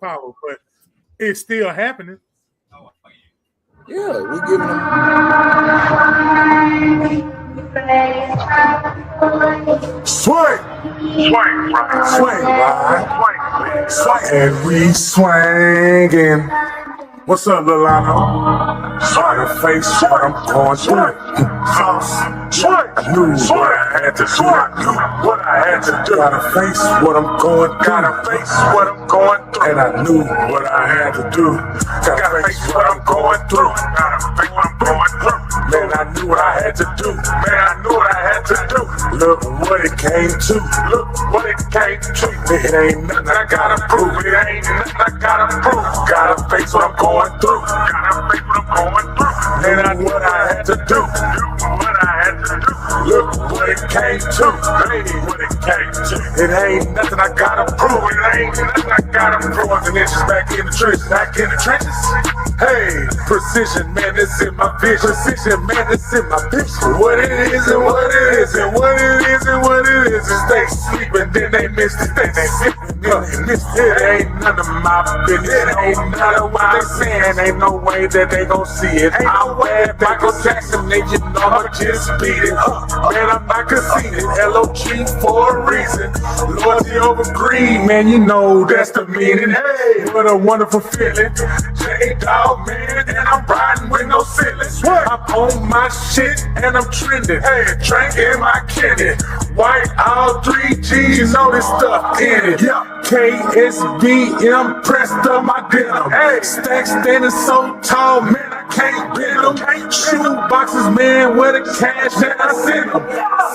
power, but it's still happening. Yeah, we giving them. Swing, swing, and we swinging. What's up, Lilano? Try to face what I'm going through. I knew what I had to do. I knew what I had to do. Gotta face what I'm going through. Gotta face what I'm going through. And I knew what I had to do. Gotta face what I'm going through. Gotta face what I'm going through. Man, I knew what I had to do. Man, I knew what I had to do. Look what it came to. Look what it came to. It ain't nothing I gotta prove. It ain't nothing I gotta prove. Gotta face what I'm going through. Gotta face what I'm going through. Man, I knew what I had to do. What I had to do. Look what it came to. Hey, what it came to. It ain't nothing I gotta prove. It ain't nothing I gotta prove. And inches back in the trenches. Back in the trenches. Hey, precision, man, it's in my vision. Precision, man, it's in my vision. What it is and what it is and what it is and what it is. Is they sleeping, then they miss it. They sleeping, then they miss it. It ain't none of my business. It ain't none of what they saying. Ain't no way that they gon' see it. I'm bad Michael Jackson, they you know I just beat it. Man, I'm not conceited. LOG for a reason. Loyalty over greed, man, you know that's the meaning. Hey, what a wonderful feeling. J-Dog, man, and I'm riding with no ceilings. I'm on my shit and I'm trending. Hey, drinking my Kenny. White, all 3 G's, you know this stuff in it. KSBM pressed up my denim. Hey, stacks standing so tall, man, I can't bend them. Shoe boxes, man, where the cash that I send them.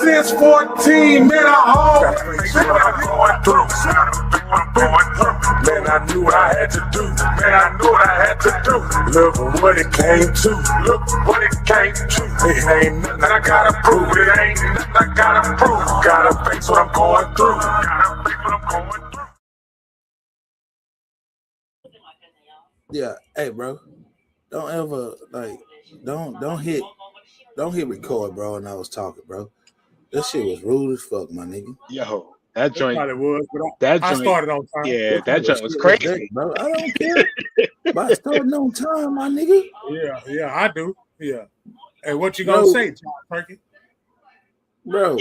Since 14, man, I always what I'm going through. Man, I knew what I had to do. Man, I knew what I had to do. Look what it came to. Look what it came to. It ain't nothing I gotta prove. It ain't nothing I gotta prove. Gotta face what I'm going through. Gotta face what I'm going through. Yeah, hey, bro, don't ever don't hit record, bro. And I was talking, bro. This shit was rude as fuck, my nigga. Yo, that joint. Probably was, but That I joint. started on time. Yeah, that joint was crazy, day, bro. I don't care about starting on time, my nigga. Yeah, I do. Yeah. Hey, what you gonna say, John Turkey? Bro,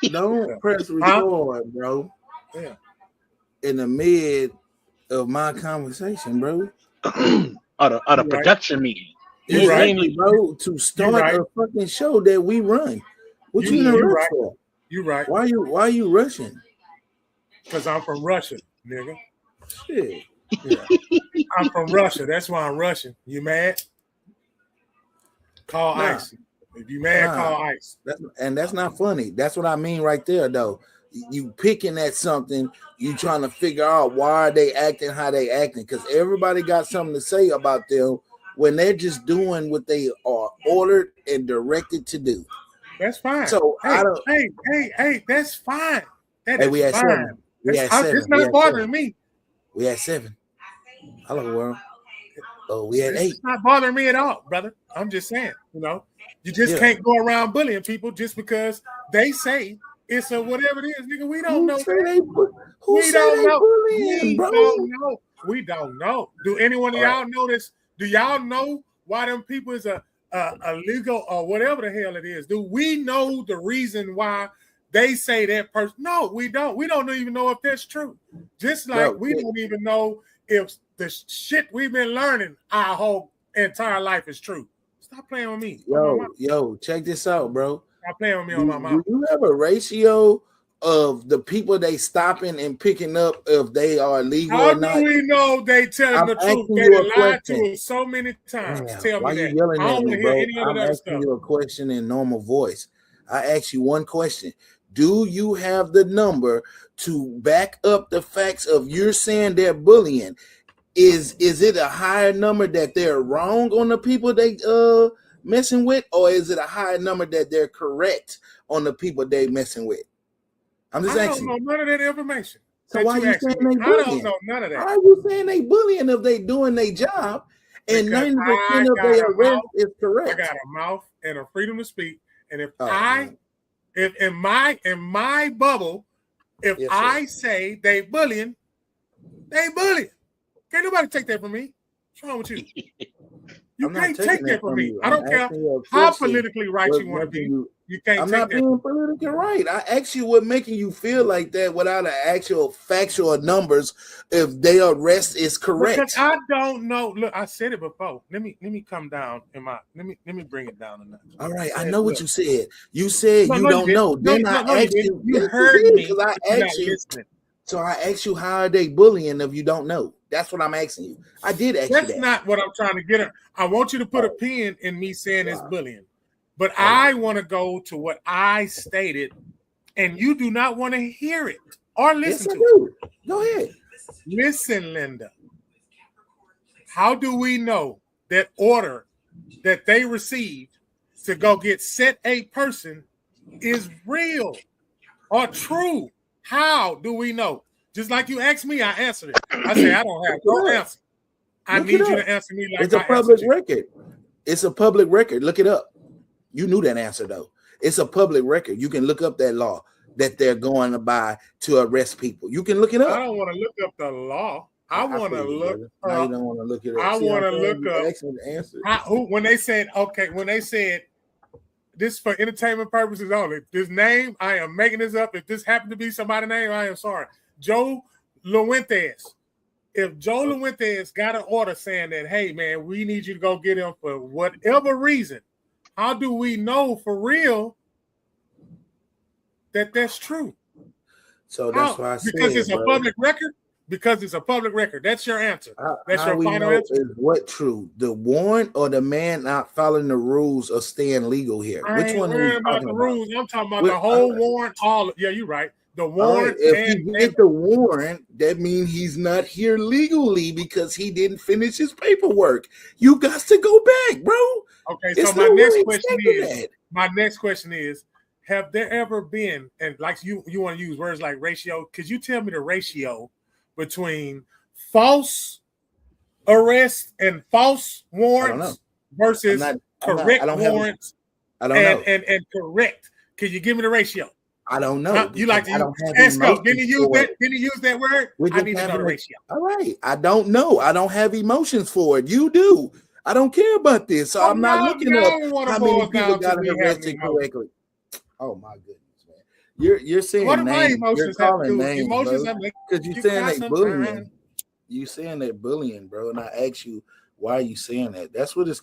don't press record, bro. Yeah. In the mid of my conversation, bro. on a production meeting. Exactly, bro. To start a fucking show that we run. What you in a rush for? You right. Why you rushing? Because I'm from Russia, nigga. Shit. Yeah. I'm from Russia. That's why I'm rushing. You mad? Call ICE. If you mad, call ICE. That's not funny. That's what I mean right there, though. You picking at something, you trying to figure out why they acting how they acting, because everybody got something to say about them when they're just doing what they are ordered and directed to do. That's fine. So hey, that's fine. That is we had fine. 7. We had 7. It's not bothering me. We had 7. Hello, world. Oh, we had 8. It's not bothering me at all, brother. I'm just saying, you just can't go around bullying people just because they say it's a whatever it is, nigga. We don't know. We don't know. Do anyone of y'all know this? Do y'all know why them people is illegal or whatever the hell it is? Do we know the reason why they say that person? No, we don't. We don't even know if that's true. Just like we don't even know if the shit we've been learning our whole entire life is true. Stop playing with me. Yo, check this out, bro. Stop playing with me on my mouth. Do you have a ratio of the people they stopping and picking up if they are legal or not? How do we know they telling the truth? They lied to us so many times. Tell me that. You yelling at me, bro? I'm asking you a question in normal voice. I ask you one question. Do you have the number to back up the facts of you're saying they're bullying? Is it a higher number that they're wrong on the people they messing with, or is it a higher number that they're correct on the people they messing with? I'm just asking. I don't know none of that information. So why are you saying they bullying? I don't know none of that. Why are you saying they bullying if they doing their job and 90% of their arrest is correct? I got a mouth and a freedom to speak, and if if in my bubble, if I say they bullying, they bullying. Can't nobody take that from me. What's wrong with you? You I'm can't not take taking that from me. you. I don't care asking you a how question. politically right What's you want to be. making You can't I'm take not that. being politically right. I asked you what making you feel like that without an actual factual numbers if their arrest is correct. Because I don't know. Look, I said it before. Let me come down in my let me bring it down a notch. All right, I know what you said. You said you don't you know. didn't. Then I asked you. You Yes, heard did, me. 'cause I You're asked not you. listening. So I asked you, how are they bullying if you don't know? That's what I'm asking you. I did ask you that. That's not what I'm trying to get at. I want you to put a pin in me saying it's bullying. But I want to go to what I stated, and you do not want to hear it or listen to it. Go ahead. Listen, Linda. How do we know that order that they received to go get set a person is real or true? How do we know? Just like you asked me, I answered it. I say I don't have no answer. I need you to answer me like it's a public record. It's a public record. Look it up. You knew that answer though. It's a public record. You can look up that law that they're going by to arrest people. You can look it up. I don't want to look up the law. I want to look. Now you don't want to look it up. I want to look up. Answer. When they said this is for entertainment purposes only. This name, I am making this up. If this happened to be somebody's name, I am sorry. Joe Luentes. If Joe Luentes got an order saying that, hey, man, we need you to go get him for whatever reason, how do we know for real that that's true? So that's why I said, because it's a public record? Because it's a public record. That's your answer. That's your final answer. Is what true? The warrant or the man not following the rules of staying legal here? Which one are you talking about? Rules. I'm talking about the whole warrant. Yeah, you're right. The warrant. If you get the warrant, that means he's not here legally because he didn't finish his paperwork. You got to go back, bro. Okay, so my next question is, have there ever been, and like you want to use words like ratio, could you tell me the ratio between false arrests and false warrants versus correct warrants? I don't know. And correct. Can you give me the ratio? I don't know. You like to use Esco. Didn't he use that word? I need to know the ratio. All right. I don't know. I don't have emotions for it. You do. I don't care about this. So I'm not looking up how many people got arrested correctly. Oh my goodness, man. You're saying what names. You're calling names, emotions because you're saying they bullying. You saying they're bullying, bro. And I asked you, why are you saying that? That's what this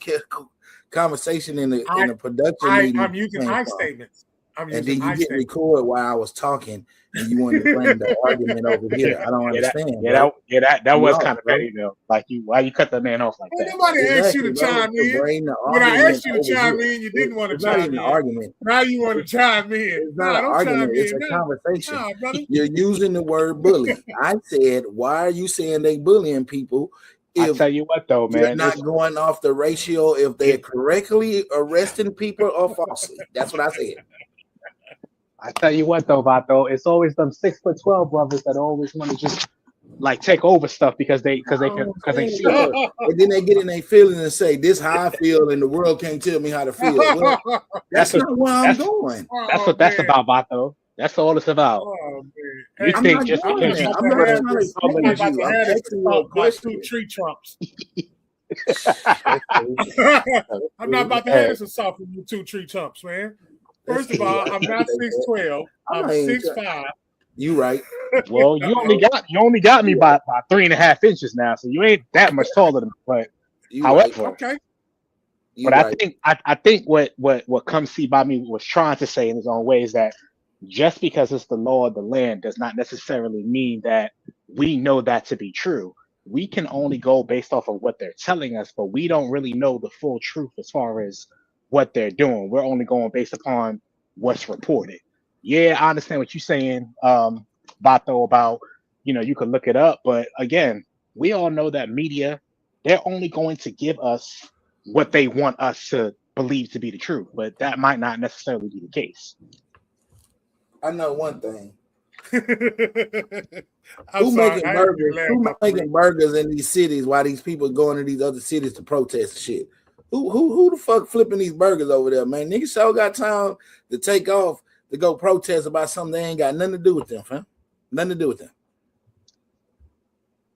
conversation in the production meeting. I'm using I statements. And then you didn't record while I was talking, and you wanted to bring the argument over here. I don't understand. That was kind of petty though. Like why you cut the man off like that? Nobody asked you to chime in. When I asked you to chime in, you didn't want to chime in. It's not even an argument. Now you want to chime in. It's not an argument. It's a conversation. You're using the word bully. I said, why are you saying they bullying people? I'll tell you what though, man. You're not going off the ratio if they're correctly arresting people or falsely. That's what I said. I tell you what though, Vato, it's always them 6'12" brothers that always want to just like take over stuff because they see it. And then they get in their feelings and say, "This how I feel, and the world can't tell me how to feel." Well, that's not where I'm going. That's about, Vato. That's all it's about. You think just because I'm not trying to challenge you. I'm asking you a question. 2 tree trumps. I'm not about to have this assault from you 2 tree trumps, man. First of all, I'm not 6'12". I'm 6'5". You right. Well, you only got me by 3.5 inches now, so you ain't that much taller than me. But however, okay. But I think what Come See By Me was trying to say in his own way is that just because it's the law of the land does not necessarily mean that we know that to be true. We can only go based off of what they're telling us, but we don't really know the full truth as far as what they're doing. We're only going based upon what's reported. Yeah, I understand what you're saying, Vato, about, you can look it up, but again, we all know that media, they're only going to give us what they want us to believe to be the truth, but that might not necessarily be the case. I know one thing. Who making burgers in these cities while these people going to these other cities to protest shit? Who the fuck flipping these burgers over there, man? Niggas sure got time to take off to go protest about something they ain't got nothing to do with them, fam. Nothing to do with them.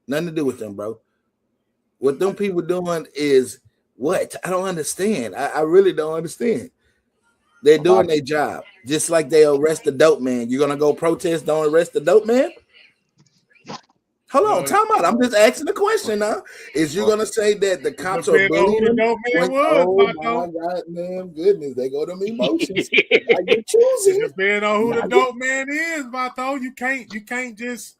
Nothing to do with them, bro. What them people doing is what? I don't understand. I really don't understand. They're doing their job. Just like they arrest the dope man. You're gonna go protest, don't arrest the dope man? Hold on, time out. I'm just asking the question now. Is you gonna say that the cops are bullying them? Oh my goddamn goodness, they go to emotions. I get choosy. Depending on who the dope man is, Vato, you can't just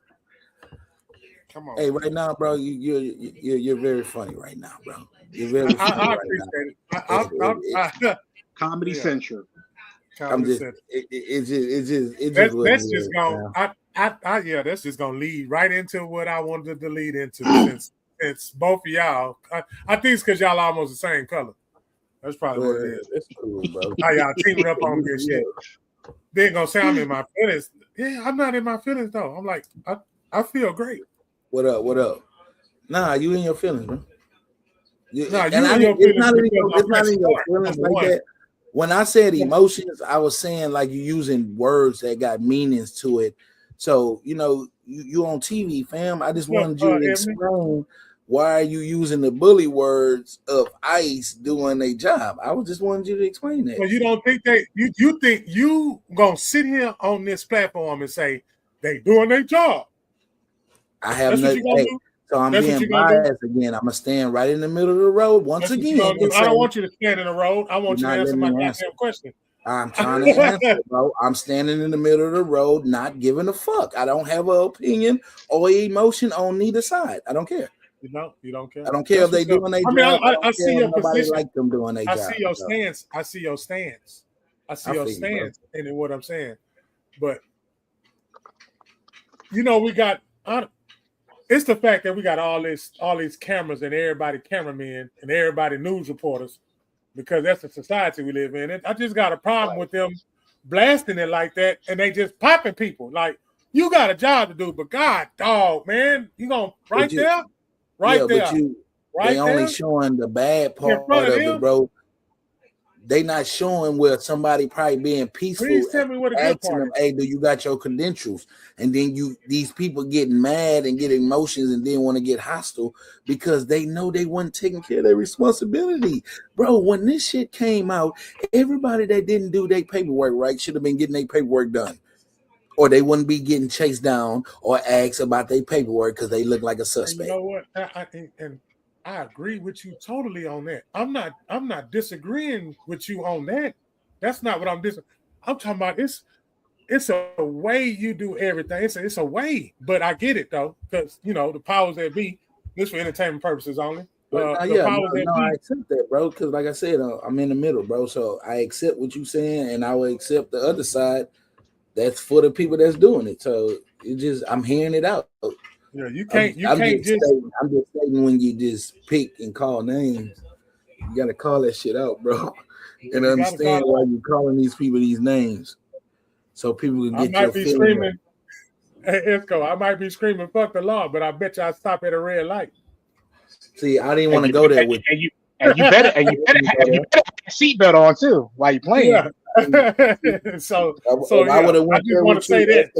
come on. Hey, right now, bro, you're very funny right now, bro. You're very funny. I appreciate it. Comedy Central. That's just going. That's just gonna lead right into what I wanted to lead into since both of y'all. I think it's because y'all almost the same color. That's probably what it is. That's cool, bro. How y'all teaming up on this shit? They ain't gonna say I'm in my feelings. Yeah, I'm not in my feelings though. I'm like, I feel great. What up? Nah, you in your feelings, bro. It's not in your feelings like that. When I said emotions, I was saying like you using words that got meanings to it. So, you on TV, fam. I just wanted you to explain why are you using the bully words of ICE doing their job. I was just wanted you to explain that. Well, you don't think you think you gonna sit here on this platform and say they doing their job. I have nothing. So I'm being biased again. I'm gonna stand right in the middle of the road once again. I don't want you to stand in the road. I want you to answer my goddamn question. I'm trying to answer, bro. I'm standing in the middle of the road, not giving a fuck. I don't have an opinion or emotion on neither side. I don't care. You don't care. I don't care if they doing their job. I see your position. Like them doing their job. I see your stance. I see your stance. And what I'm saying, but we got. It's the fact that we got all these cameras and everybody cameramen and everybody news reporters, because that's the society we live in. I just got a problem with them blasting it like that, and they just popping people. Like, you got a job to do, but God, dog, man, you gonna there. They only showing the bad part of it, bro. They not showing where somebody probably being peaceful. Please tell me what a good part them, hey, do you got your credentials? And then these people getting mad and get emotions and then want to get hostile because they know they weren't taking care of their responsibility. Bro, when this shit came out, everybody that didn't do their paperwork right should have been getting their paperwork done. Or they wouldn't be getting chased down or asked about their paperwork because they look like a suspect. And you know what? I agree with you totally on that. I'm not disagreeing with you on that. That's not what I'm talking about. It's a way you do everything. It's a way, but I get it though, because the powers that be. This for entertainment purposes only. I accept that, bro. Because like I said, I'm in the middle, bro. So I accept what you're saying, and I will accept the other side. That's for the people that's doing it. So I'm hearing it out. Yeah, I'm just stating when you just pick and call names, you gotta call that shit out, bro, and understand why you're calling these people these names, so people can get your feeling. Hey, Isco, I might be screaming "fuck the law," but I bet you I stop at a red light. See, I didn't want to go there with you. And you better have your seatbelt on too while you're playing. Yeah. so I would have went there with say that.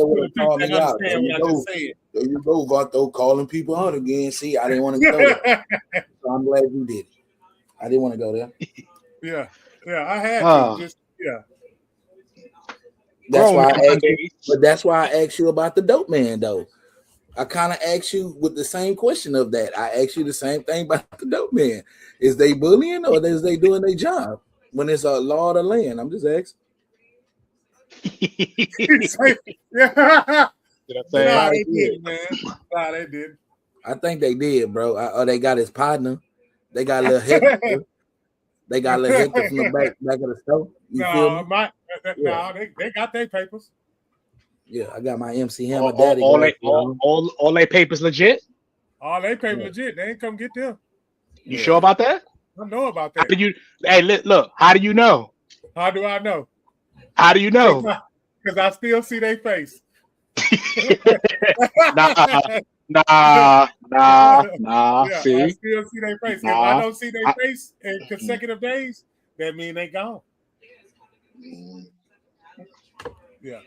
There you go, Vato, calling people out again. See, I didn't want to go there. So I'm glad you did it. I didn't want to go there. Yeah, I had to. That's why I asked you about the dope man, though. I kind of asked you with the same question of that. I asked you the same thing about the dope man. Is they bullying or is they doing their job? When it's a law of the land, I'm just asking. They did, man. They did. I think they did, bro. They got his partner. They got a little Hector. They got a little Hector from the back of the store. They got their papers. Yeah, I got my MC Hammer daddy. All their papers legit? All their papers legit. They ain't come get them. You sure about that? I know about that. Hey, look, how do you know? How do I know? How do you know? Because I still see their face. Nah. Yeah, see? I still see their face. If I don't see their face in consecutive days, that means they gone. Yeah.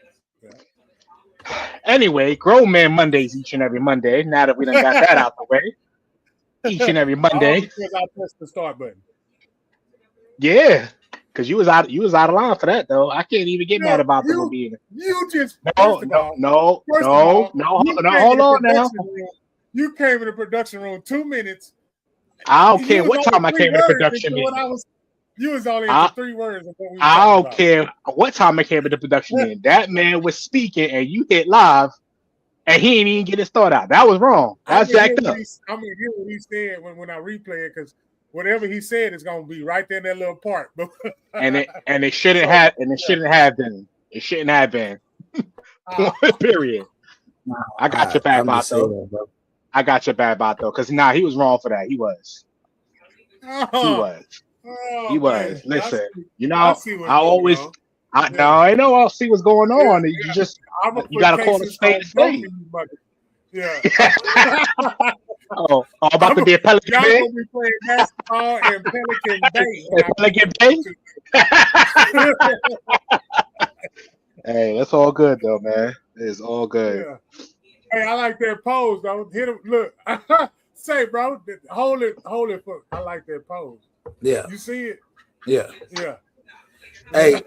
Anyway, Grown Man Mondays each and every Monday. Now that we done got that out the way. each and every Monday. Because I pressed the start button. Yeah, because you was out of line for that though. I can't even get mad about them being. You just no. Hold on now. You came in the production room 2 minutes. I don't care what time I came in the production meeting. You was only into 3 words. I don't care what time I came in the production meeting. That man was speaking, and you hit live, and he didn't even get his thought out. That was wrong. That's jacked up. I'm gonna hear what he said when I replay it, because whatever he said is gonna be right there in that little part. and it shouldn't have been. It shouldn't have been. Period. I got your back, Bato. I got your bad bot though, because he was wrong for that. He was. He was. Listen, I know I'll see what's going on. Yeah. You gotta call it spade a spade. Yeah. About to be a Pelican Y'all Bay. gonna be playing basketball and Pelican Bay. Pelican Bay. Hey, that's all good though, man. It's all good. Yeah. Hey, I like that pose though. Hit him. Look, say, bro, hold it. I like that pose. Yeah. You see it? Yeah. Yeah. Hey,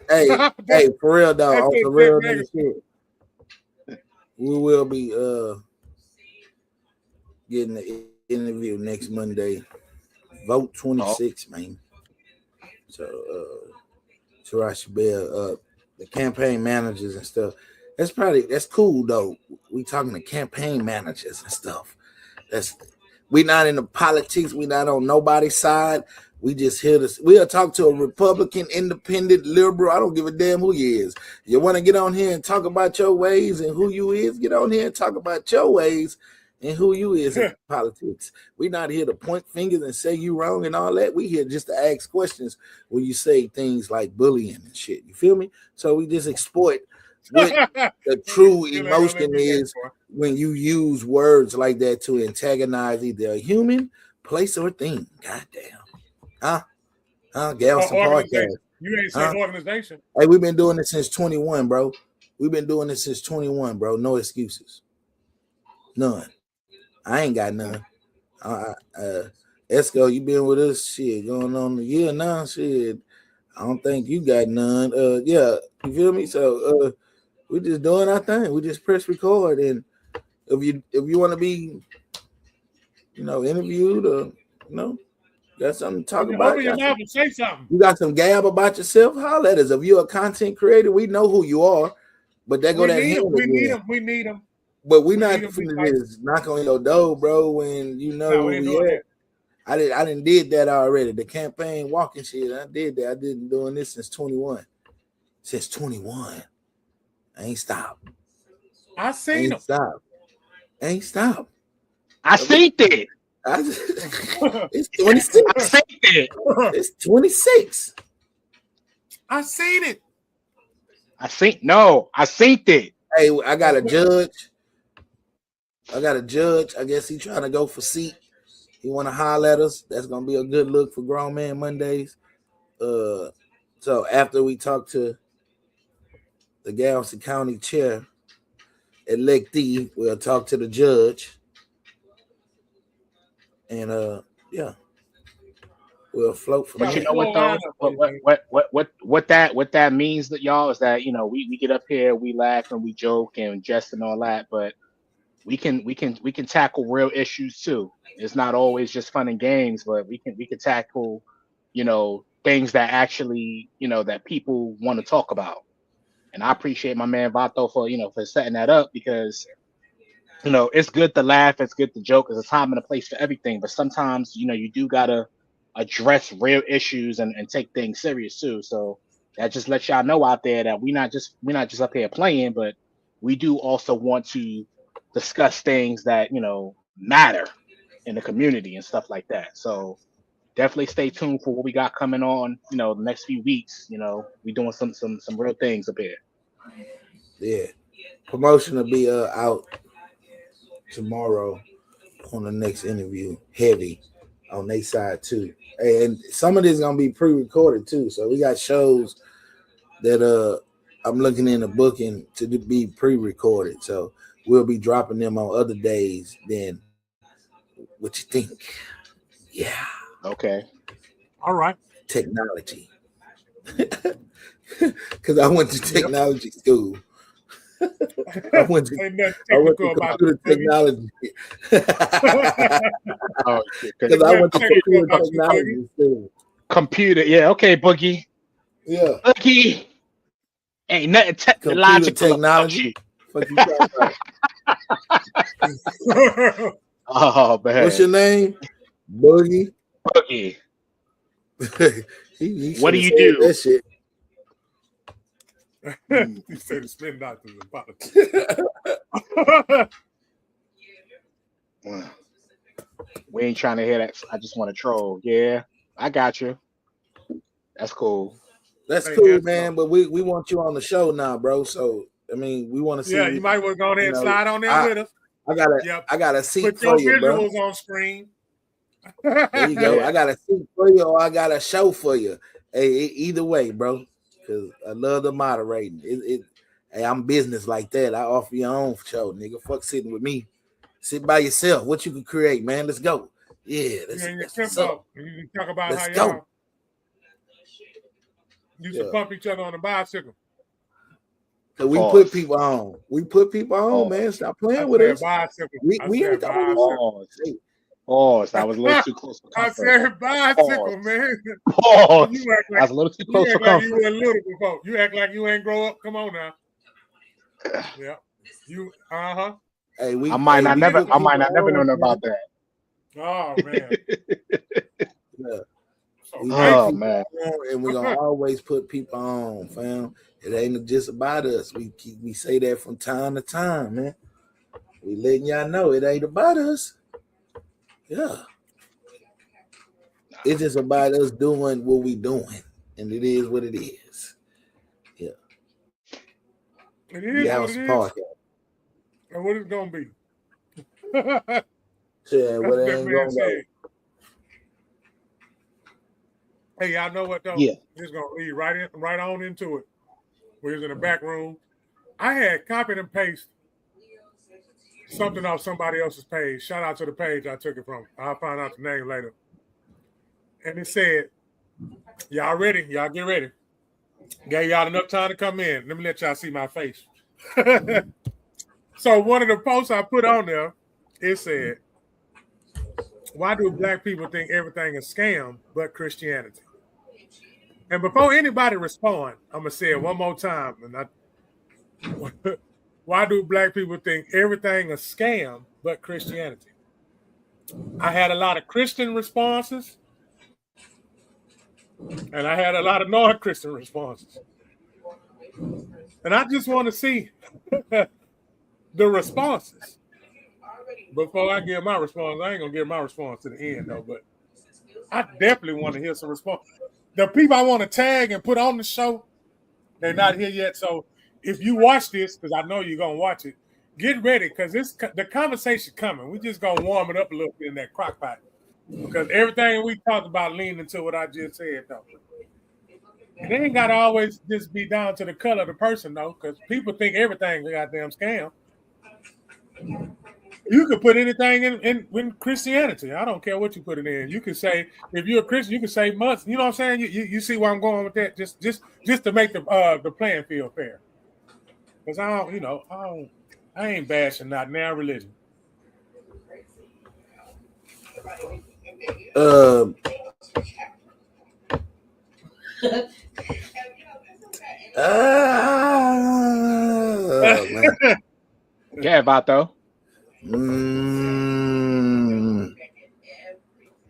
for real though, on the real nigga shit. We will be getting the interview next Monday. Vote 26, man. So Tarashi Bell, the campaign managers and stuff. That's cool though. We talking to campaign managers and stuff. We not in the politics. We not on nobody's side. We just here to. We'll talk to a Republican, independent, liberal. I don't give a damn who you is. You want to get on here and talk about your ways and who you is? Get on here and talk about your ways and who you is in politics. We not here to point fingers and say you wrong and all that. We here just to ask questions when you say things like bullying and shit. You feel me? So we just exploit what the true emotion is when you use words like that to antagonize either a human, place, or thing. Goddamn. Gal, some podcast. You ain't saying organization. Hey, we've been doing this since 21, bro. No excuses. None. I ain't got none. Esco, you been with us shit going on a year now. Shit. I don't think you got none. Yeah, you feel me? So we just doing our thing. We just press record, and if you want to be, interviewed or got something to talk about. Open your mouth and say something. You got some gab about yourself? Holler at us. If you're a content creator, we know who you are. But we need them. But we're not finna just knock on your door, bro. When you know who we at. I didn't did that already. The campaign walking shit. I did that. I didn't doing this since 21. Since 21. I ain't stopped. I seen them. Ain't stop. I seen it. It's 26. I seen it. It's 26. I seen it. I seen it. Hey, I got a judge. I guess he trying to go for seat. He want to holler at us. That's gonna be a good look for Grown Man Mondays. So after we talk to the Galveston County Chair electee, we'll talk to the judge. And we'll float from there. But you know what though? What that means that y'all is that we get up here, we laugh and we joke and jest and all that, but we can tackle real issues too. It's not always just fun and games, but we can tackle things that actually that people want to talk about. And I appreciate my man Vato for setting that up, because it's good to laugh, it's good to joke, there's a time and a place for everything, but sometimes you do gotta address real issues and take things serious too. So that just lets y'all know out there that we're not just up here playing, but we do also want to discuss things that matter in the community and stuff like that. So definitely stay tuned for what we got coming on the next few weeks. We doing some real things up here. Yeah, promotion will be out tomorrow on the next interview, heavy on their side too. And some of this is gonna be pre-recorded too. So we got shows that I'm looking in the booking to be pre-recorded. So we'll be dropping them on other days than what you think. Yeah. Okay. All right. Technology. Because I went to technology school. I went to computer technology. Because I went to computer technology school. Computer, yeah, okay, Boogie. Yeah. Boogie. Ain't nothing technological technology. Fuck you talking about? Oh man. What's your name? Boogie. Boogie. he what do you do? That shit. You say the spin doctors in politics. We ain't trying to hear that. I just want to troll. Yeah, I got you. That's cool. That's cool, man. But we want you on the show now, bro. So I mean, we want to see. Yeah, you might want to go ahead and slide on there with us. I got a seat Put for your you, bro. visuals on screen. There you go. I got a seat for you, or I got a show for you. Hey, either way, bro. Because I love the moderating. Hey, I'm business like that. I offer your own show, nigga. Fuck sitting with me. Sit by yourself. What you can create, man. Let's go. Yeah, let's go. You can talk about let's how go. y'all used to pump each other on the bicycle. So we put people on. We put people on, man. Stop playing with us. Bicycle. We ain't Pause. That was a little too close for comfort. I said bicycle, man. Pause. That was a little too close for comfort. You were little before. You act like you ain't grow up. Come on now. Yeah. You Hey, I might not never know about that. Oh man. Yeah. Man. And we're gonna always put people on, fam. It ain't just about us. We say that from time to time, man. We letting y'all know it ain't about us. Yeah. It's just about us doing what we doing. And it is what it is. Yeah. It is what it is. And what it's gonna be. Yeah, what it ain't gonna go. Hey, y'all know what though? Yeah. Just gonna lead right on into it. We was in the back room. I had copied and pasted something off somebody else's page. Shout out to the page I took it from. I'll find out the name later. And it said, y'all ready? Y'all get ready. Gave y'all enough time to come in. Let me let y'all see my face. So one of the posts I put on there, it said, why do black people think everything is scam but Christianity? And before anybody respond, I'm going to say it one more time. Why do black people think everything is scam but Christianity? I had a lot of Christian responses, and I had a lot of non-Christian responses. And I just want to see the responses. Before I give my response, I ain't going to give my response to the end, though, but I definitely want to hear some response. The people I want to tag and put on the show, they're not here yet. So if you watch this, because I know you're going to watch it, get ready, because the conversation coming. We just going to warm it up a little bit in that crock pot. Because everything we talked about leaned into what I just said, though. And they ain't got to always just be down to the color of the person, though, because people think everything's a goddamn scam. You could put anything in Christianity. I don't care what you put it in. You can say, if you're a Christian, you can say months. You know what I'm saying? You see where I'm going with that? Just to make the playing field fair. Because I ain't bashing not now religion. Yeah, Vato.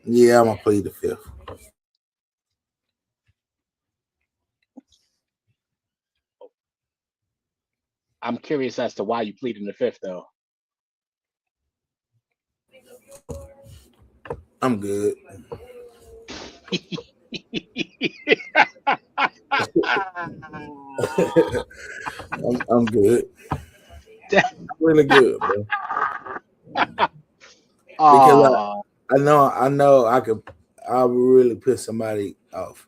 Yeah, I'm gonna plead the fifth. I'm curious as to why you pleading the fifth, though. I'm good. I'm good. I'm really good, bro. Because I know I would really piss somebody off.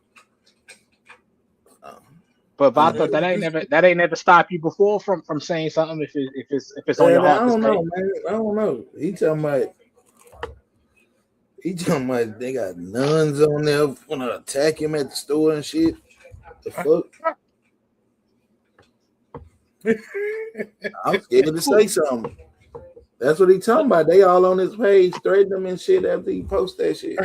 But Vato, that ain't never stopped you before from saying something if it's on your heart. I don't know, man. I don't know. He He talking about they got nuns on there gonna attack him at the store and shit. The fuck? I'm scared to say something. That's what he talking about. They all on his page, threatening him and shit after he post that shit.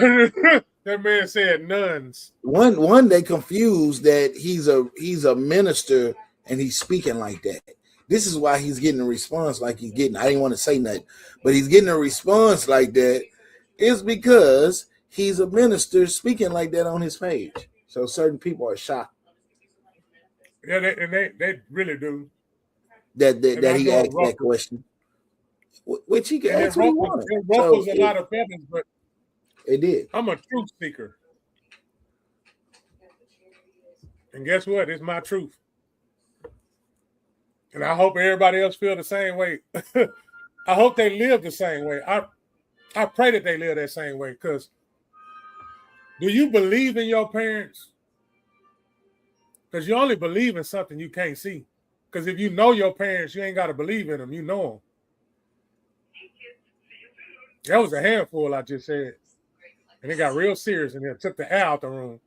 That man said nuns. One they confused that he's a minister and he's speaking like that. This is why he's getting a response like he's getting. I didn't want to say nothing, but he's getting a response like that. It's because he's a minister speaking like that on his page. So certain people are shocked. Yeah, they really do. That he asked that question. Which he can ask what he wants. It ruffles a lot of feathers, but it did. I'm a truth seeker. And guess what? It's my truth. And I hope everybody else feel the same way. I hope they live the same way. I pray that they live that same way. Because do you believe in your parents? Because you only believe in something you can't see. Because if you know your parents, you ain't got to believe in them. You know them. That was a handful I just said. And it got real serious in there. Took the air out the room.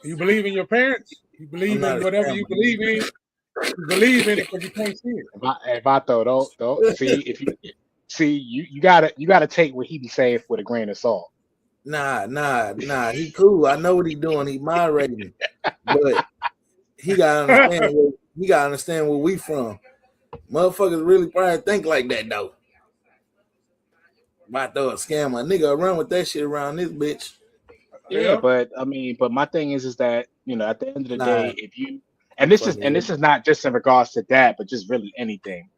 You believe in your parents? You believe in whatever you believe in? You believe in it because you can't see it. If I don't see if you gotta take what he be saying with a grain of salt. Nah. He cool. I know what he doing. He moderating, but he gotta understand where we from. Motherfuckers really probably think like that though. Might throw a scammer, nigga, run with that shit around this bitch. Yeah, but I mean, but my thing is that at the end of the day, if you this is not just in regards to that, but just really anything.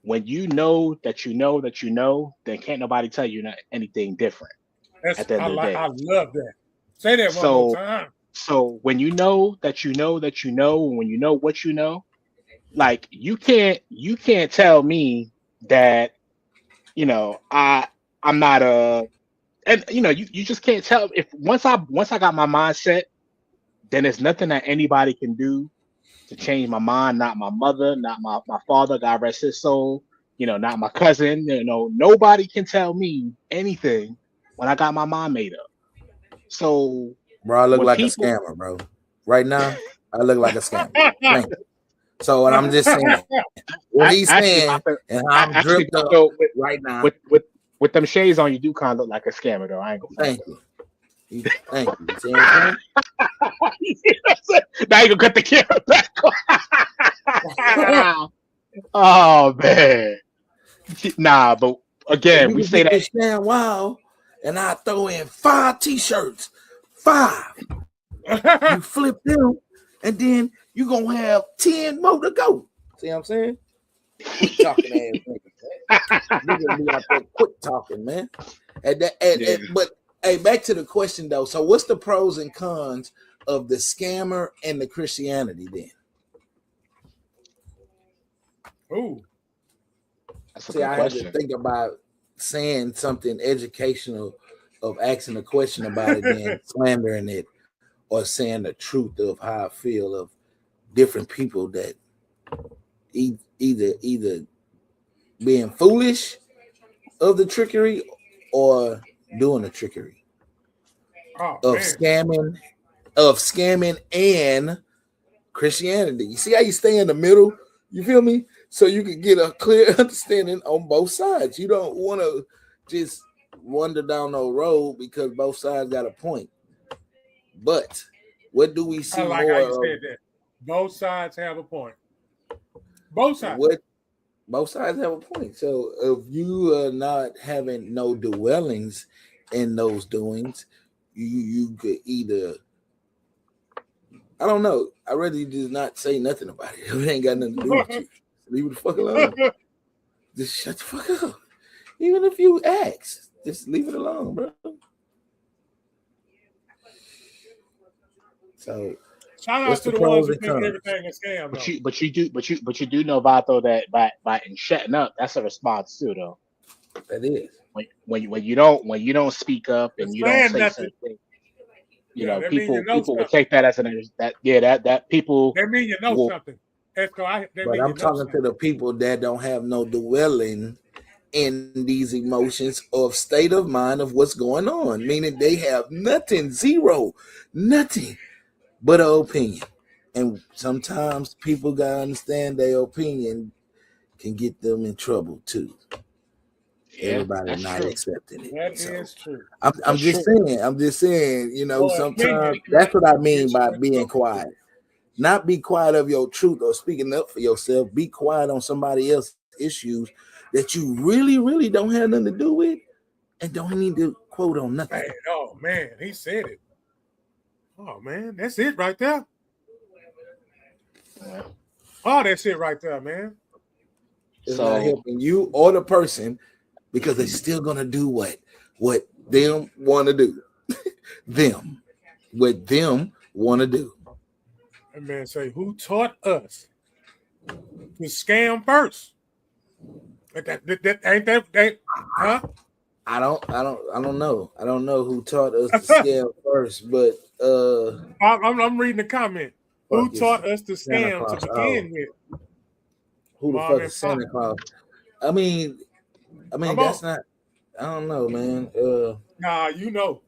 When you know that you know that you know, then can't nobody tell you anything different. At the end of the day. I love that. Say that one more time. So when you know that you know that you know, when you know what you know, like you can't tell me that I'm not and you just can't tell. If once I got my mindset, then there's nothing that anybody can do to change my mind. Not my mother, not my father, God rest his soul, not my cousin, nobody can tell me anything when I got my mind made up. So bro, I look like a scammer, bro. Right now, I look like a scammer. Thank you. So what I'm just saying, what he's saying, and I'm dripped up right now. With them shades on, you do kind of look like a scammer, though. I ain't gonna Thank you. Thank you. See what I'm saying? Now you gonna cut the camera back. Oh man. Nah, but again, we say that. Stand wow, and I throw in 5 t-shirts. 5. You flip them, and then you gonna have 10 more to go. See what I'm saying? Quit talking, ass nigga. Nigga be out there quit talking, man. But hey, back to the question though. So, what's the pros and cons of the scammer and the Christianity then? Ooh, that's a good question. Had to think about saying something educational, of asking a question about it, then slandering it, or saying the truth of how I feel of different people that either being foolish of the trickery or doing the trickery of scamming and Christianity. You see how you stay in the middle? You feel me? So you can get a clear understanding on both sides. You don't want to just wander down no road because both sides got a point. But what do we see more how you said that. Both sides have a point. Both sides. Both sides have a point. So if you are not having no dwellings in those doings, you could either, I don't know. I'd rather you just not say nothing about it. It ain't got nothing to do with you. Leave it the fuck alone. Just shut the fuck up. Even if you ask, just leave it alone, bro. So shout out to the ones who think everything is scam. But you do know about though that by shutting up, that's a response too, though. That is when you don't speak up and you don't say something. People will take that as that people. That mean you know something. But I'm talking to the people that don't have no dwelling in these emotions of state of mind of what's going on, meaning they have nothing, zero, nothing but an opinion. And sometimes people gotta understand their opinion can get them in trouble too. Yeah, everybody not true. Accepting it. That is true. I'm just saying, you know, sometimes that's what I mean by being quiet. Not be quiet of your truth or speaking up for yourself. Be quiet on somebody else's issues that you really, really don't have nothing to do with and don't need to quote on nothing. Man, oh man, he said it. Oh man, that's it right there. Oh, that's it right there, man. It's not helping you or the person because they're still gonna do what them want to do. What them want to do. That man say, who taught us to scam first? Huh? I don't know. I don't know who taught us to scam first, but I'm reading the comment. Who taught us to scam to begin with? Who the fuck is Santa Claus? I mean that's not. I don't know, man. Nah, you know.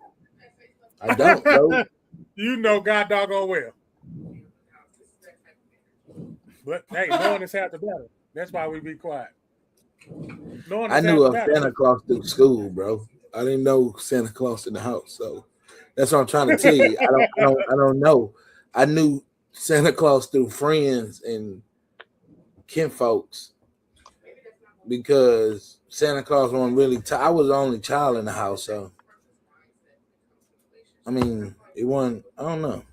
I don't know. You know, God doggone well. But hey, knowing is half the battle. That's why we be quiet. I knew of Santa Claus through school, bro. I didn't know Santa Claus in the house, so that's what I'm trying to tell you. I don't know. I knew Santa Claus through friends and kinfolks because Santa Claus wasn't really. I was the only child in the house, so I mean, it wasn't. I don't know.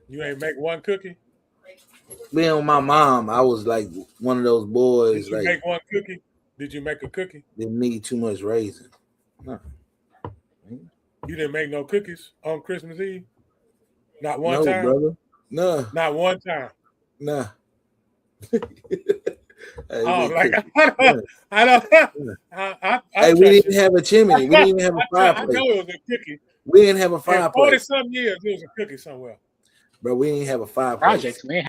You ain't make one cookie? Being with my mom, I was like one of those boys. Did you make one cookie? Did you make a cookie? Didn't need too much raisin. No. You didn't make no cookies on Christmas Eve? Not one time? No, brother. No. Not one time? Nah. I don't. Hey, we didn't have a chimney. We didn't even have a fireplace. I know it was a cookie. We didn't have a fireplace. 40-some years, there was a cookie somewhere. Bro, we didn't have a fireplace. Projects. We ain't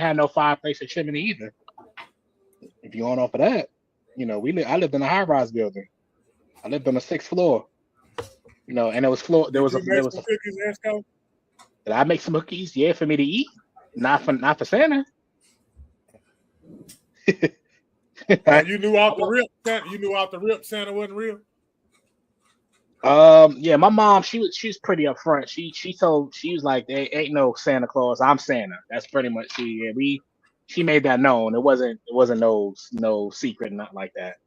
had no fireplace or chimney either. If you on off of that, you know, I lived in a high-rise building. I lived on the 6th floor. You know, and there was cookies, Esco? Did I make some cookies? Yeah, for me to eat. Not for Santa. You knew out the rip Santa wasn't real? Yeah, my mom, she's pretty upfront. She was like, there ain't no Santa Claus, I'm Santa. That's pretty much she made that known. It wasn't no secret, not like that.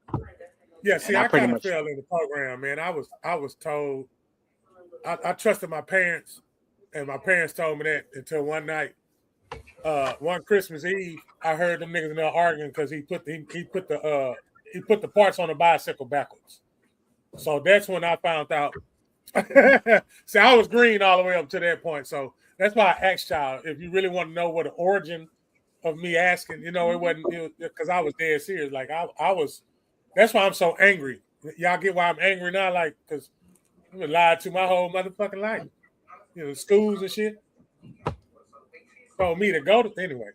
Yeah, see, I kind of fell in the program, man. I was told I trusted my parents, and my parents told me that until one night, one Christmas Eve, I heard them niggas in there arguing because he put the parts on the bicycle backwards. So that's when I found out. See, I was green all the way up to that point. So that's why I asked y'all if you really want to know what the origin of me asking. You know, it wasn't because I was dead serious. Like I was. That's why I'm so angry. Y'all get why I'm angry now? Like because I've been lied to my whole motherfucking life. You know, schools and shit. Told me to go to anyway.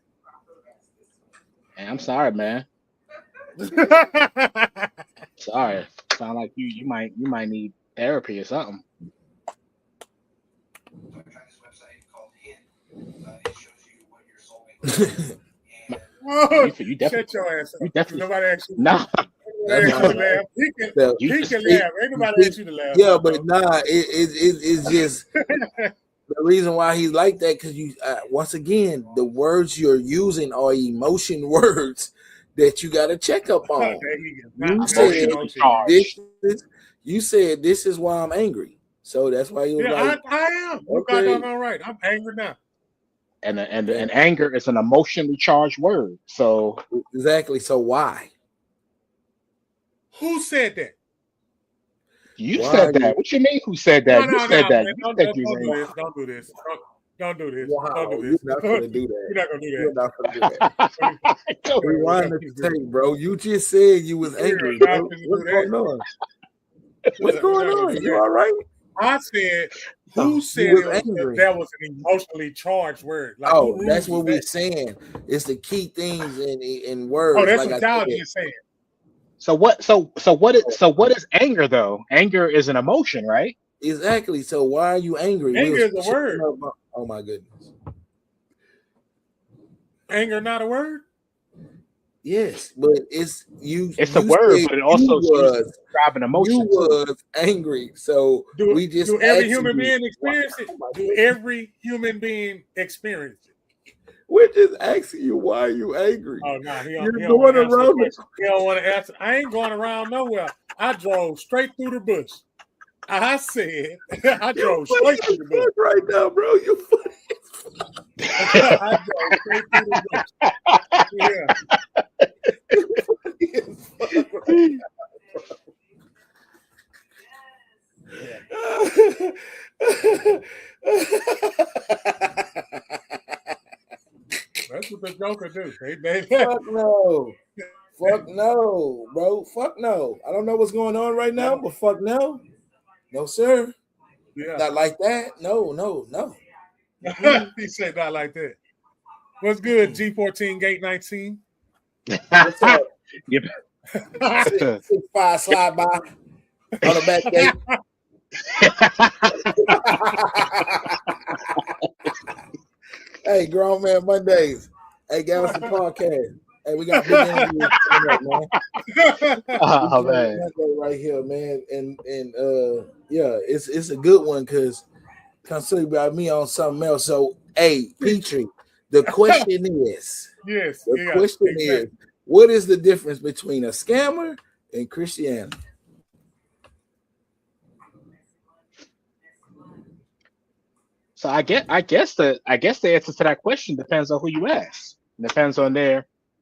Hey, I'm sorry, man. Sorry. Sound like you might need therapy or something. You shut your ass up. You definitely, nobody actually. Nah. He can laugh. Ain't nobody asked you to laugh. Yeah, but nah, it's just the reason why he's like that because you once again the words you're using are emotion words that you got to check up on. You said this is why I'm angry, so that's why you're like. I am. You got that all right. I'm angry now. And anger is an emotionally charged word. So exactly. So why? Who said that? You said that. What you mean? Who said that? You said that. Don't do this. Don't do this. Wow, don't do this. You're not going to do that. You're not going to do that. You're not going to do that. Rewind the tape, bro. You just said you was angry. Bro. What's going on? What's going on? You all right? I said, who said that was an emotionally charged word? Like, that's what we're saying. It's the key things in words. Oh, that's what y'all just saying. So what? So what is anger though? Anger is an emotion, right? Exactly. So why are you angry? Anger is a word. Oh my goodness. Anger not a word? Yes, but it's you. It's a word, but it also describe an emotion. You was angry, so do every human being experience it? Do every human being experience it? We're just asking you, why are you angry? Oh no, he don't want to answer. I ain't going around nowhere. I drove straight through the bush. I said, I drove straight through the bush right now, bro. You funny. I drove straight through the bush. Yeah. That's what the Joker do. Fuck no. Fuck no, bro. Fuck no. I don't know what's going on right now, but fuck no. No, sir. Yeah. Not like that. No. He said not like that. What's good, G14 Gate 19? What's up? Yep. 6'5" slide by on the back gate. Hey, Grown Man Mondays. Hey, Galaxy Podcast. Hey, we got big interviews coming up, man. Oh man, right here, man, and yeah, it's a good one because consider about me on something else. So, hey, Petrie, the question is, yes, the question is, what is the difference between a scammer and Christianity? So I guess the answer to that question depends on who you ask. It depends on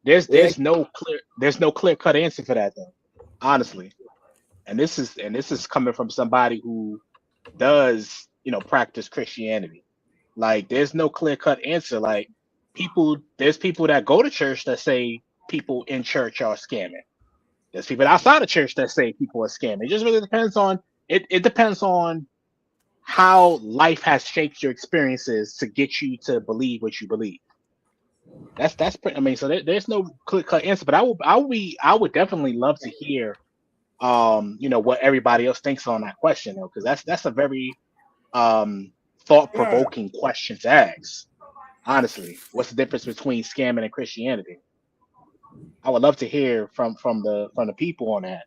there's no clear cut answer for that though, honestly. And this is coming from somebody who does, practice Christianity. Like there's no clear cut answer. Like there's people that go to church that say people in church are scamming. There's people outside of church that say people are scamming. It just really depends on it depends on how life has shaped your experiences to get you to believe what you believe. That's pretty. I mean, so there's no clear cut answer, but I would definitely love to hear, what everybody else thinks on that question, though, because that's a very thought provoking question to ask. Honestly, what's the difference between scamming and Christianity? I would love to hear from the people on that.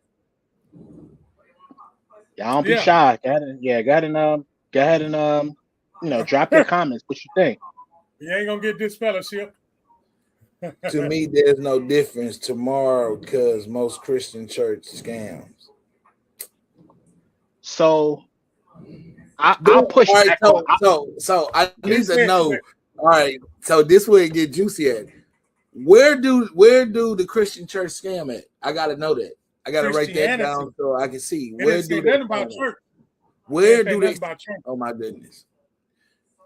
Yeah, don't be shy. Go ahead and drop your comments. What you think? You ain't gonna get this fellowship. To me, there's no difference tomorrow because most Christian church scams. So I'll push back. So I need to know. All right, so this way it get juicy at. Where do the Christian church scam at? I gotta know that. I gotta write that down so I can see. Where do they about church? Where do they? Oh my goodness!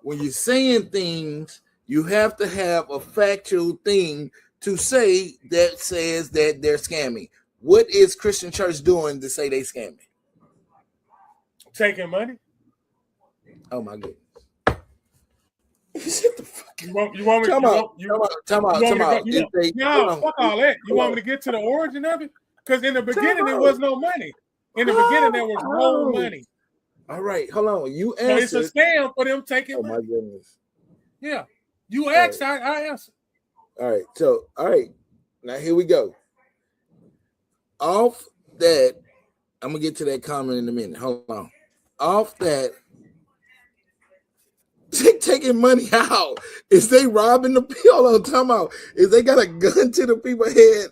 When you're saying things, you have to have a factual thing to say that says that they're scamming. What is Christian church doing to say they scamming? Taking money. Oh my goodness! Shut the fuck. You want me to come out? No, fuck all that. You want me to get to the origin of it? Because in the beginning there was no money. In the beginning there was no money. All right, hold on. You answered. So it's a scam for them taking money. Oh my goodness. Yeah. You asked, right. I answered. All right. So, all right. Now here we go. Off that, I'm gonna get to that comment in a minute. Hold on. Off that, taking money out. Is they robbing the people? Hold on, time out. Is they got a gun to the people's head?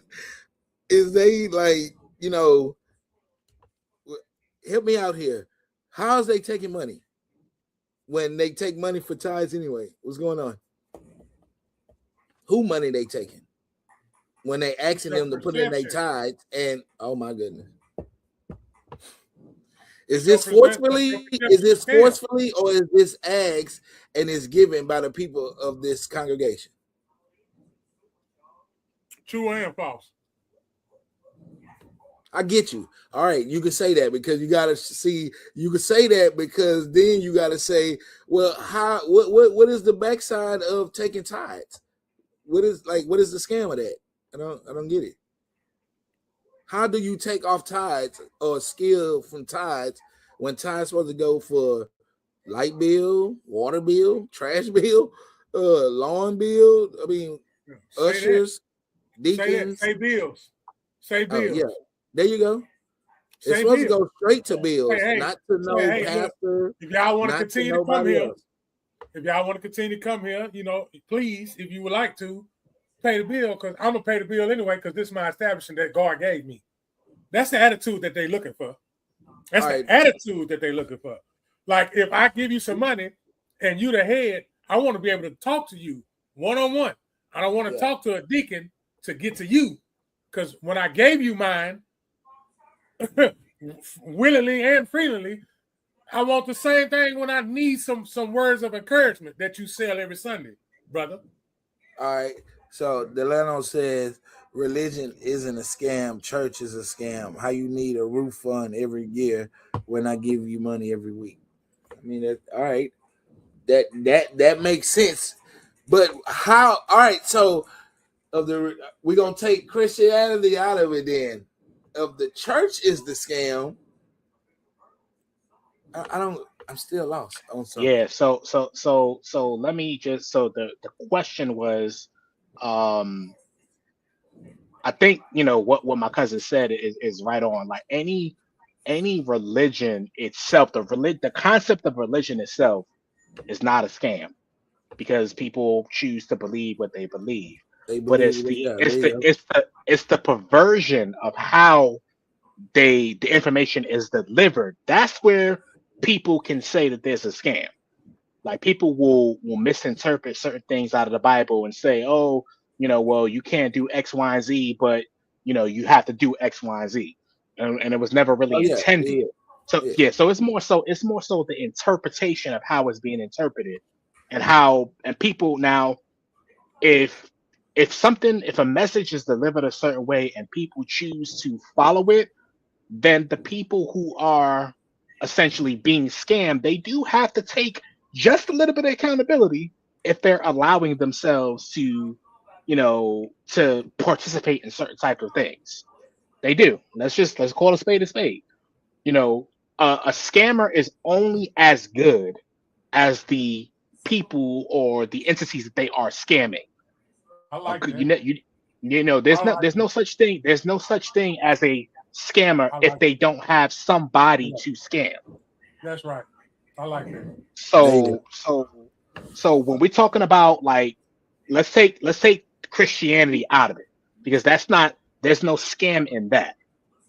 Is they like, help me out here. How is they taking money when they take money for tithes anyway? What's going on? Who money they taking when they asking them to put in their tithes? And oh my goodness, is this forcefully? Is this forcefully, or is this asked and is given by the people of this congregation? True and false. I get you. All right, you can say that because you got to see. You can say that because then you got to say, well, how? What is the backside of taking tithes? What is the scam of that? I don't get it. How do you take off tithes or skill from tithes when tithes supposed to go for light bill, water bill, trash bill, lawn bill? I mean, ushers, deacons. Say bills. Say bills. Yeah, there you go. It's supposed to go straight to bills, not to no pastor. If y'all want to continue to come here, if y'all want to continue to come here, you know, please, if you would like to, pay the bill, because I'm gonna pay the bill anyway, because this is my establishment that God gave me. That's the attitude that they're looking for. That's the attitude that they're looking for. Like, if I give you some money and you the head, I want to be able to talk to you one-on-one. I don't want to talk to a deacon to get to you, because when I gave you mine, willingly and freely, I want the same thing when I need some words of encouragement that you sell every Sunday, brother. All right. So Delano says religion isn't a scam. Church is a scam. How you need a roof fund every year when I give you money every week. I mean, all right. That makes sense. But how? All right. So we're gonna take Christianity out of it then. Of the church is the scam. I'm still lost on something. Yeah. So let me just. So the question was, I think, you know, what my cousin said is right on. Like any religion itself, the concept of religion itself is not a scam, because people choose to believe what they believe. But it's the perversion of how the information is delivered. That's where people can say that there's a scam. Like, people will misinterpret certain things out of the Bible and say, oh, you know, well, you can't do X, Y, and Z, but, you know, you have to do X, Y, and Z. And it was never really intended. Yeah. So it's more so the interpretation of how it's being interpreted, and people now, if a message is delivered a certain way and people choose to follow it, then the people who are essentially being scammed, they do have to take just a little bit of accountability if they're allowing themselves to, you know, to participate in certain type of things. They do. Let's call a spade a spade. You know, a scammer is only as good as the people or the entities that they are scamming. I like that. You know, there's no such thing as a scammer if they don't have somebody to scam. That's right. I like that. So when we're talking about, like, let's take Christianity out of it, because there's no scam in that.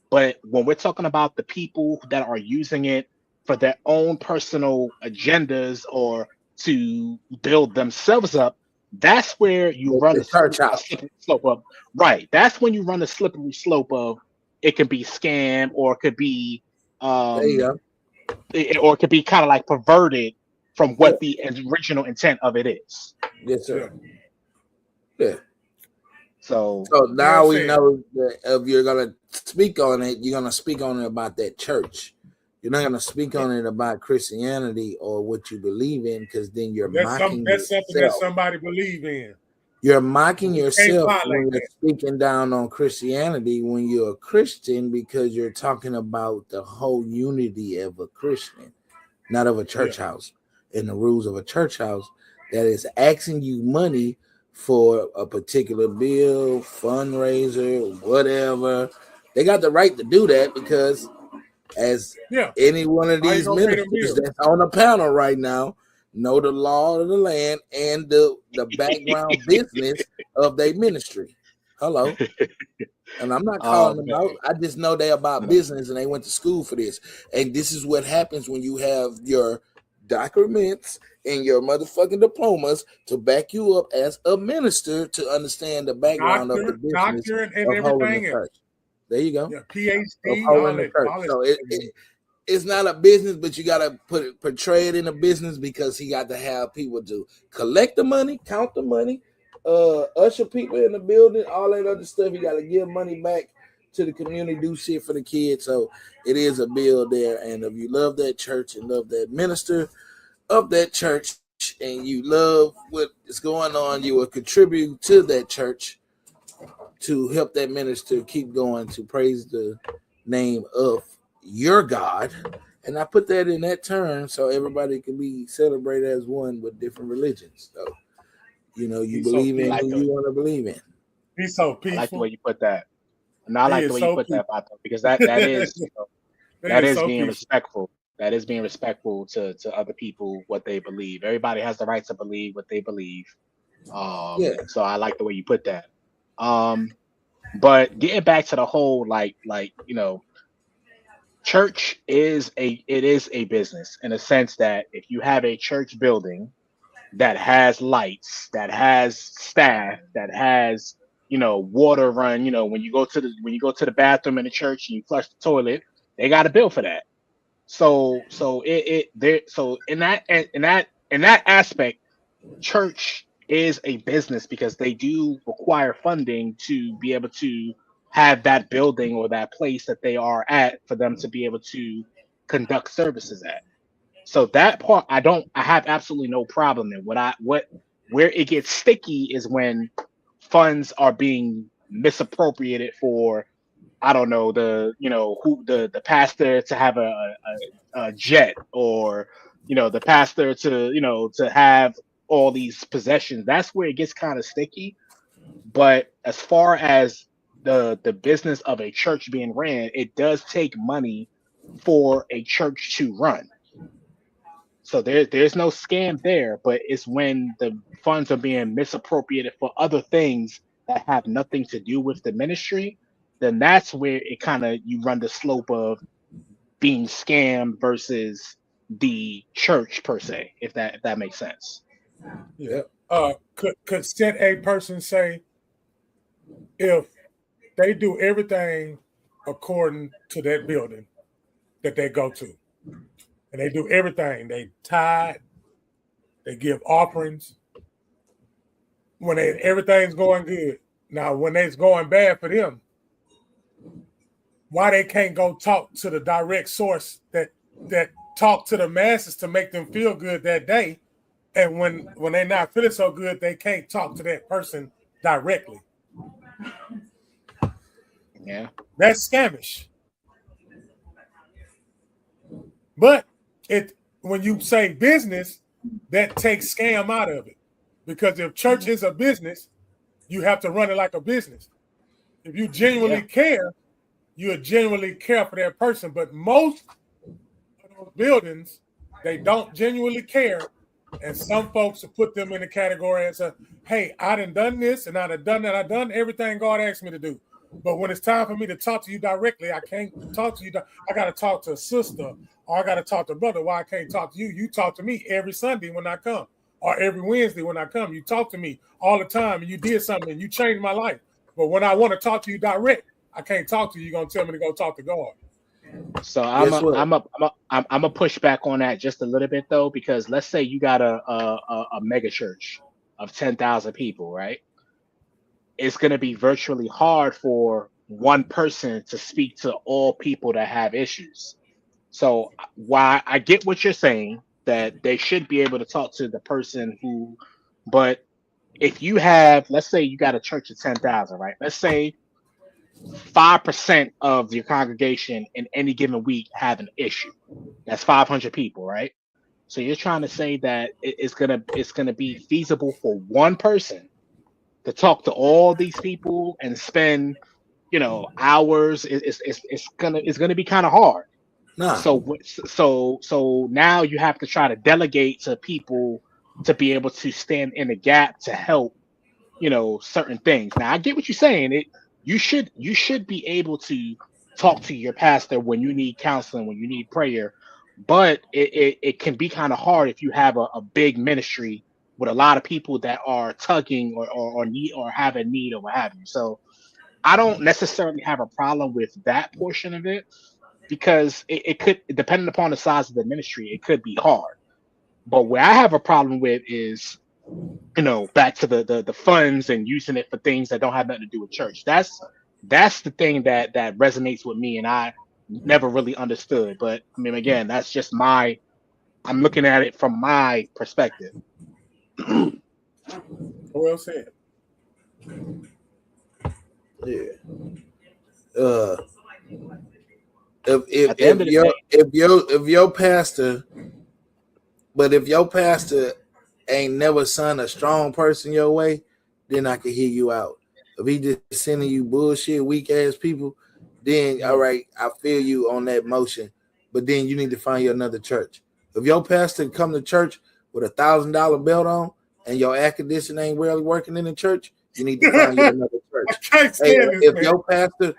But when we're talking about the people that are using it for their own personal agendas or to build themselves up, that's where you run a slippery slope of. Right. That's when you run a slippery slope of, it can be scam, or it could be or it could be kind of like perverted from what the original intent of it is. Yes, sir. Yeah. So now we know that if you're gonna speak on it, you're gonna speak on it about that church. You're not gonna speak on it about Christianity or what you believe in, because then you're mocking that's something that somebody believe in. You're mocking yourself when you're speaking down on Christianity when you're a Christian, because you're talking about the whole unity of a Christian, not of a church house, and the rules of a church house that is asking you money for a particular bill, fundraiser, whatever. They got the right to do that, because as any one of these ministers that's on the panel right now know the law of the land and the background business of their ministry. Hello. And I'm not calling them out. I just know they're about business and they went to school for this. And this is what happens when you have your documents and your motherfucking diplomas to back you up as a minister to understand the background of the business and of holding the church. There you go. Yeah, PhD, all the church. So it's not a business, but you got to portray it in a business, because he got to have people to collect the money, count the money, usher people in the building, all that other stuff. You got to give money back to the community, do shit for the kids. So it is a bill there. And if you love that church and love that minister of that church, and you love what is going on, you will contribute to that church to help that minister keep going to praise the name of your God. And I put that in that term so everybody can be celebrated as one with different religions. So, you know, you believe in who you want to believe in. He's so peaceful. I like the way you put that. And I like the way you put that, Pato, because that is that is being respectful. That is being respectful to other people, what they believe. Everybody has the right to believe what they believe. So I like the way you put that. But getting back to the whole like you know, church is a business in a sense that if you have a church building that has lights, that has staff, that has, you know, water run, you know, when you go to the bathroom in the church and you flush the toilet, they got a bill for that. So in that aspect, church is a business because they do require funding to be able to have that building or that place that they are at for them to be able to conduct services at. So that part I have absolutely no problem in. Where it gets sticky is when funds are being misappropriated for, I don't know, the pastor to have a jet, or, you know, the pastor to have all these possessions. That's where it gets kind of sticky. But as far as the business of a church being ran, it does take money for a church to run. So there's no scam there, but it's when the funds are being misappropriated for other things that have nothing to do with the ministry, then that's where it kind of, you run the slope of being scammed versus the church per se, if that makes sense. Yeah. Could a person say, if they do everything according to that building that they go to, and they do everything, they tithe, they give offerings, when everything's going good. Now, when it's going bad for them, why they can't go talk to the direct source that talk to the masses to make them feel good that day, and when they're not feeling so good, they can't talk to that person directly? Yeah, that's scamish. But when you say business, that takes scam out of it. Because if church is a business, you have to run it like a business. If you genuinely care, you genuinely care for that person. But most of those buildings, they don't genuinely care. And some folks will put them in the category and say, hey, I done this and I done that. I done everything God asked me to do. But when it's time for me to talk to you directly, I can't talk to you. I got to talk to a sister, or I got to talk to a brother. Why I can't talk to you? You talk to me every Sunday when I come, or every Wednesday when I come. You talk to me all the time, and you did something, and you changed my life. But when I want to talk to you direct, I can't talk to you. You're going to tell me to go talk to God. So I'm a push back on that just a little bit, though, because let's say you got a mega church of 10,000 people, right? It's going to be virtually hard for one person to speak to all people that have issues. So while I get what you're saying, that they should be able to talk to the person who, but if you have, let's say you got a church of 10,000, right? Let's say 5% of your congregation in any given week have an issue. That's 500 people, right? So you're trying to say that it's gonna be feasible for one person to talk to all these people and spend, hours. It's gonna be kind of hard. Nah. So now you have to try to delegate to people to be able to stand in the gap to help, certain things. Now I get what you're saying. You should be able to talk to your pastor when you need counseling, when you need prayer, but it can be kind of hard if you have a big ministry with a lot of people that are tugging or need or have a need or what have you. So I don't necessarily have a problem with that portion of it, because it could, depending upon the size of the ministry, it could be hard. But where I have a problem with is, back to the funds and using it for things that don't have nothing to do with church. That's the thing that resonates with me, and I never really understood. But I mean, again, that's just I'm looking at it from my perspective. Well said. Yeah. If your pastor, but if your pastor ain't never sent a strong person your way, then I can hear you out. If he just sending you bullshit, weak ass people, then all right, I feel you on that motion. But then you need to find you another church. If your pastor come to church with $1,000 belt on and your air conditioning ain't really working in the church, you need to find you another church. Hey, if your pastor,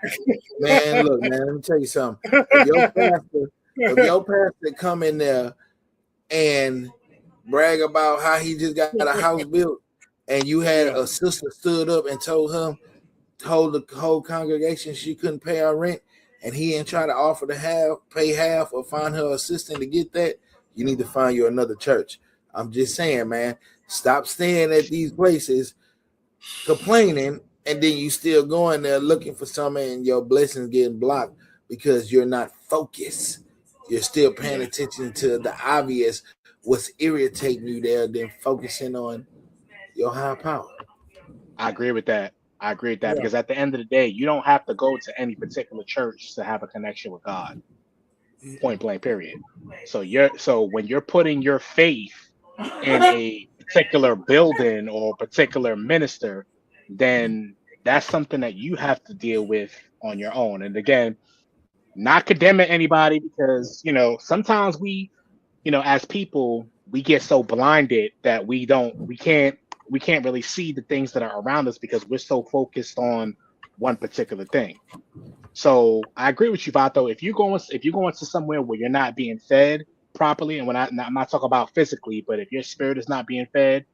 man, look, man, let me tell you something. If your pastor come in there and brag about how he just got a house built, and you had a sister stood up and told the whole congregation she couldn't pay her rent, and he didn't try to offer to pay half or find her assistant to get that, you need to find you another church. I'm just saying, man, stop staying at these places complaining, and then you still going there looking for something and your blessings getting blocked because you're not focused. You're still paying attention to the obvious, what's irritating you there, than focusing on your higher power. I agree with that. Because at the end of the day, you don't have to go to any particular church to have a connection with God. Point blank, period. So when you're putting your faith in a particular building or particular minister, then that's something that you have to deal with on your own. And again, not condemning anybody, because sometimes we, as people, we get so blinded that we can't really see the things that are around us because we're so focused on one particular thing. So I agree with you, Vato. If you're going to somewhere where you're not being fed properly, and I'm not talking about physically, but if your spirit is not being fed,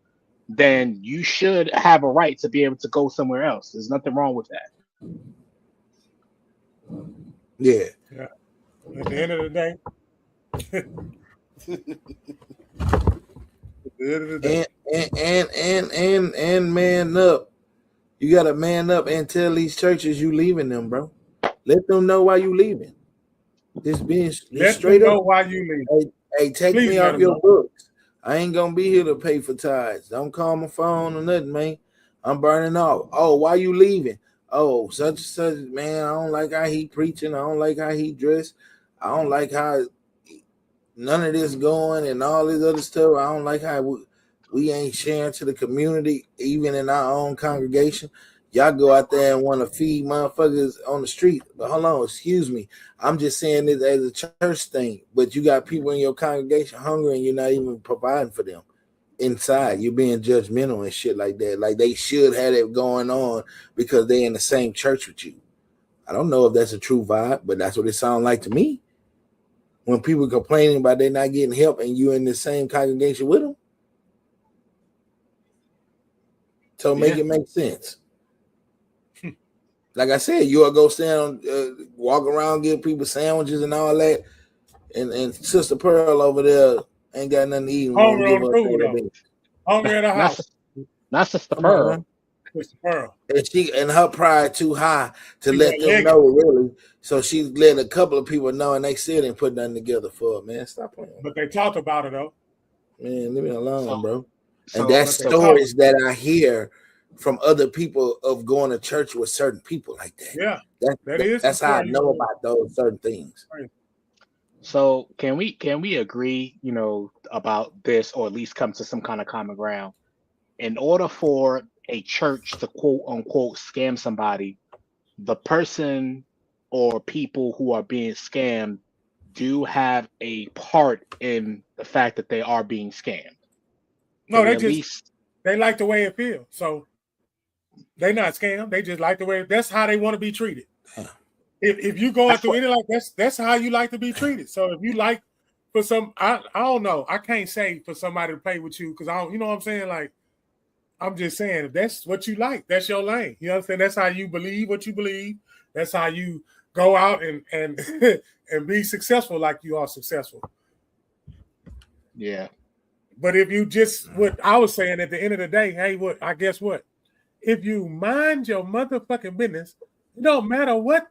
then you should have a right to be able to go somewhere else. There's nothing wrong with that. Yeah. At the end of the day. And man up. You gotta man up and tell these churches you leaving them, bro. Let them know why you leaving. Just being straight up. Why you leaving. Hey, take me off your books. I ain't gonna be here to pay for tithes. Don't call my phone or nothing, man. I'm burning off. Oh, why you leaving? Oh, such and such, man. I don't like how he preaching. I don't like how he dressed. I don't like how none of this going and all this other stuff. I don't like how we ain't sharing to the community, even in our own congregation. Y'all go out there and want to feed motherfuckers on the street. But hold on, excuse me. I'm just saying this as a church thing. But you got people in your congregation hungry and you're not even providing for them. Inside, you're being judgmental and shit like that. Like they should have it going on because they in the same church with you. I don't know if that's a true vibe, but that's what it sounds like to me. When people complaining about they not getting help and you in the same congregation with them. So make it make sense. Like I said, you'll go stand on, walk around, give people sandwiches and all that. And Sister Pearl over there ain't got nothing to eat. Hungry on the food, hungry at the house. Not Sister Pearl. Sister Pearl. And her pride too high to let them know, really. So she's letting a couple of people know, and they still didn't put nothing together for her, man. Stop playing. But they talked about it, though. Man, leave me alone, bro. And that's stories that I hear from other people of going to church with certain people like that. Yeah, that's how I know about those certain things. So can we agree, about this, or at least come to some kind of common ground? In order for a church to quote unquote scam somebody, the person or people who are being scammed do have a part in the fact that they are being scammed. No, they like the way it feels. So they not scammed. They just like the way that's how they want to be treated. If you going through anything like that's how you like to be treated. So if you like for some, I don't know. I can't say for somebody to play with you because I don't, you know what I'm saying? Like, I'm just saying if that's what you like, that's your lane. You know what I'm saying? That's how you believe what you believe. That's how you go out and and be successful like you are successful. Yeah. But if you just what I was saying at the end of the day, hey, I guess what? If you mind your motherfucking business, it don't matter what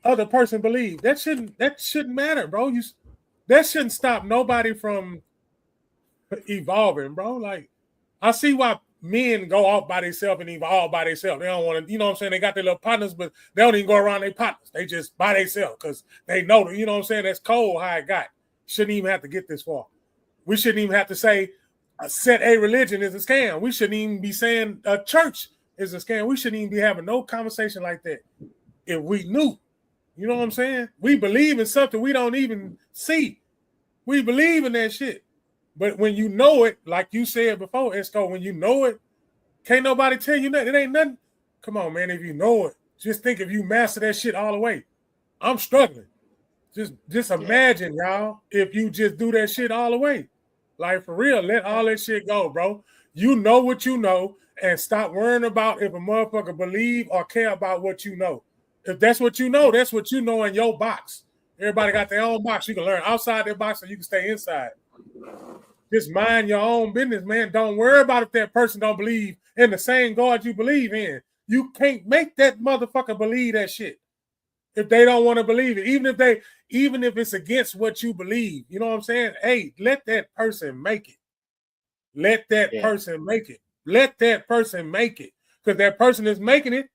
other person believes. That shouldn't matter, bro. That shouldn't stop nobody from evolving, bro. Like I see why men go off by themselves and even all by themselves. They don't want to, you know what I'm saying? They got their little partners, but they don't even go around their partners. They just by themselves because they know, you know what I'm saying? That's cold how it got. Shouldn't even have to get this far. We shouldn't even have to say a set A religion is a scam. We shouldn't even be saying a church is a scam. We shouldn't even be having no conversation like that if we knew. You know what I'm saying? We believe in something we don't even see. We believe in that shit. But when you know it, like you said before, Esco, when you know it, can't nobody tell you nothing. It ain't nothing. Come on, man. If you know it, just think if you master that shit all the way. I'm struggling. Just imagine, y'all, if you just do that shit all the way. Like, for real, let all that shit go, bro. You know what you know, and stop worrying about if a motherfucker believe or care about what you know. If that's what you know, that's what you know in your box. Everybody got their own box. You can learn outside their box, or you can stay inside. Just mind your own business, man. Don't worry about if that person don't believe in the same God you believe in. You can't make that motherfucker believe that shit if they don't want to believe it. Even if it's against what you believe, you know what I'm saying? Hey, let that person make it. Let that person make it. Let that person make it. Because that person is making it.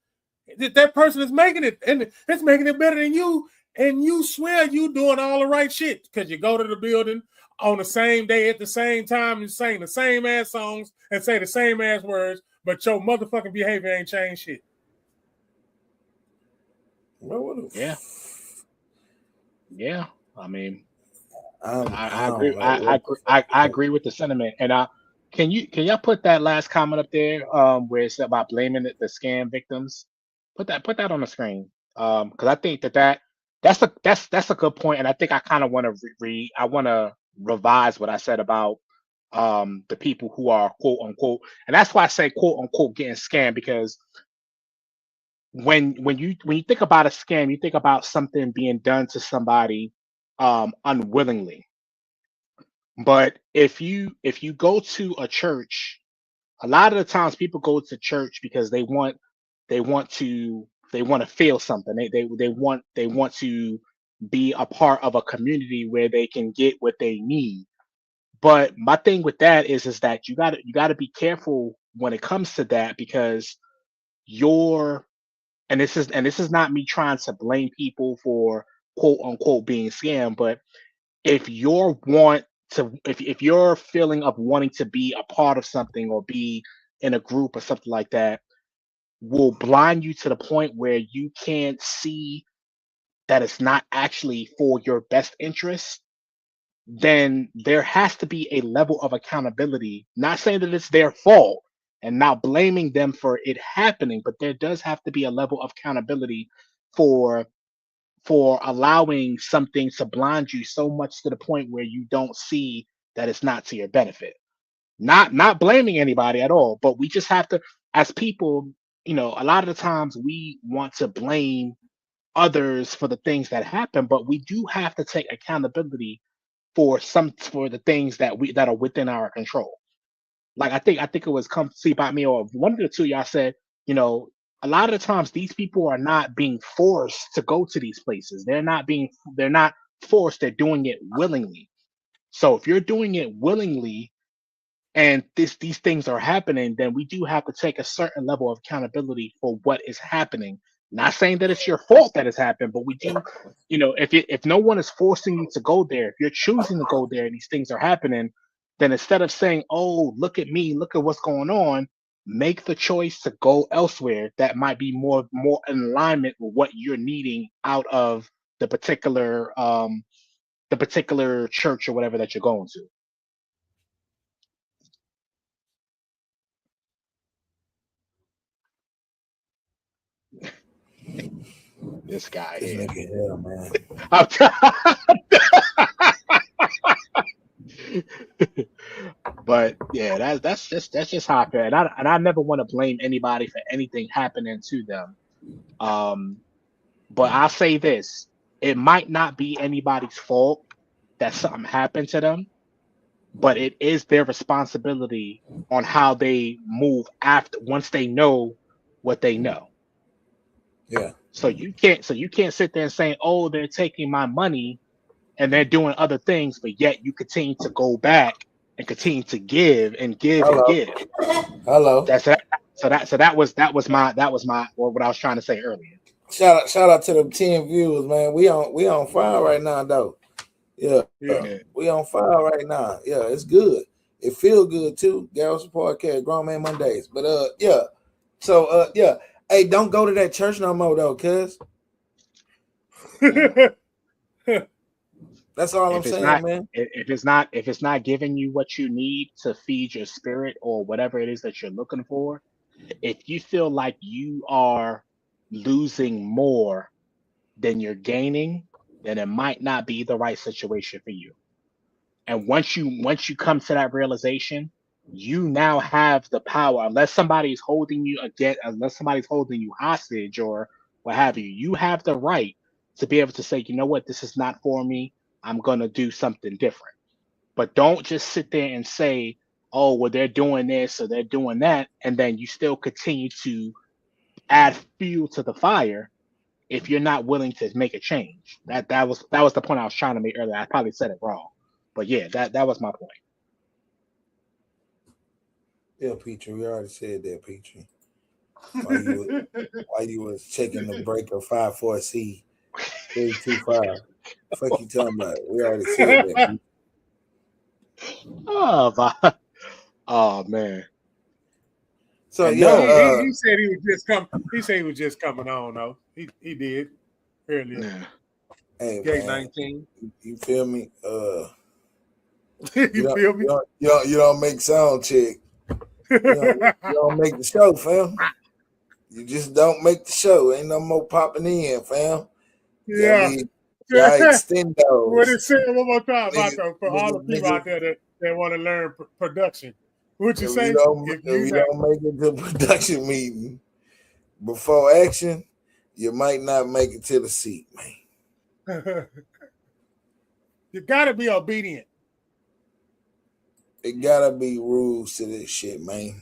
That person is making it, and it's making it better than you. And you swear you doing all the right shit because you go to the building on the same day at the same time and sing the same ass songs and say the same ass words, but your motherfucking behavior ain't changed shit. Yeah. I mean, I agree. I agree with the sentiment. And can y'all put that last comment up there where it's about blaming the scam victims? Put that on the screen because I think that's a good point, and I think I kind of want to revise what I said about the people who are quote unquote, and that's why I say quote unquote getting scammed, because when you think about a scam, you think about something being done to somebody unwillingly. But if you go to a church, a lot of the times people go to church because they want to feel something. They want to be a part of a community where they can get what they need. But my thing with that is that you got to be careful when it comes to that, because this is not me trying to blame people for quote unquote being scammed, but if your feeling of wanting to be a part of something or be in a group or something like that will blind you to the point where you can't see that it's not actually for your best interest, then there has to be a level of accountability. Not saying that it's their fault and not blaming them for it happening, but there does have to be a level of accountability for allowing something to blind you so much to the point where you don't see that it's not to your benefit. Not blaming anybody at all, but we just have to, as people, a lot of the times we want to blame others for the things that happen, but we do have to take accountability for the things that are within our control. Like I think it was Come See About Me, or one of the two y'all said, a lot of the times these people are not being forced to go to these places. They're not forced, they're doing it willingly. So if you're doing it willingly and these things are happening, then we do have to take a certain level of accountability for what is happening. Not saying that it's your fault that it's happened, but we do, if no one is forcing you to go there, if you're choosing to go there and these things are happening, then instead of saying, oh, look at me, look at what's going on, make the choice to go elsewhere that might be more in alignment with what you're needing out of the particular church or whatever that you're going to. This guy here. Hell, man. But yeah, that's just how I feel, and I never want to blame anybody for anything happening to them. But I'll say this: it might not be anybody's fault that something happened to them, but it is their responsibility on how they move once they know what they know. Yeah. So you can't sit there and say, oh, they're taking my money and they're doing other things, but yet you continue to go back and continue to give and give Hello. and give. Hello. That was my what I was trying to say earlier. Shout out to them 10 viewers, man. We on fire right now, though. Yeah. We on fire right now. Yeah, it's good. It feels good too. Garrison Podcast, Grown Man Mondays. But yeah. So yeah. Hey, don't go to that church no more though, cuz. That's all I'm saying, man. If it's not giving you what you need to feed your spirit or whatever it is that you're looking for, if you feel like you are losing more than you're gaining, then it might not be the right situation for you. And once you come to that realization, you now have the power, unless somebody's holding you hostage or what have you, you have the right to be able to say, you know what, this is not for me. I'm going to do something different. But don't just sit there and say, oh, well, they're doing this or they're doing that. And then you still continue to add fuel to the fire if you're not willing to make a change. That was the point I was trying to make earlier. I probably said it wrong. But yeah, that was my point. Yeah, Petrie, we already said that, Petrie. While you was checking the breaker 5-4C 325. Fuck you talking about? We already said that. Oh man. So yeah, he said he was just coming. He said he was just coming on though. He did earlier. Yeah. Hey, Gate 19. You feel me? You feel me? You don't make sound check. You don't make the show, fam. You just don't make the show. Ain't no more popping in, fam. Yeah. Extend those. What it said one more time for all the people out there that want to learn production. What you say? If you don't make it to production meeting before action, you might not make it to the seat, man. You gotta be obedient. It gotta be rules to this shit, man.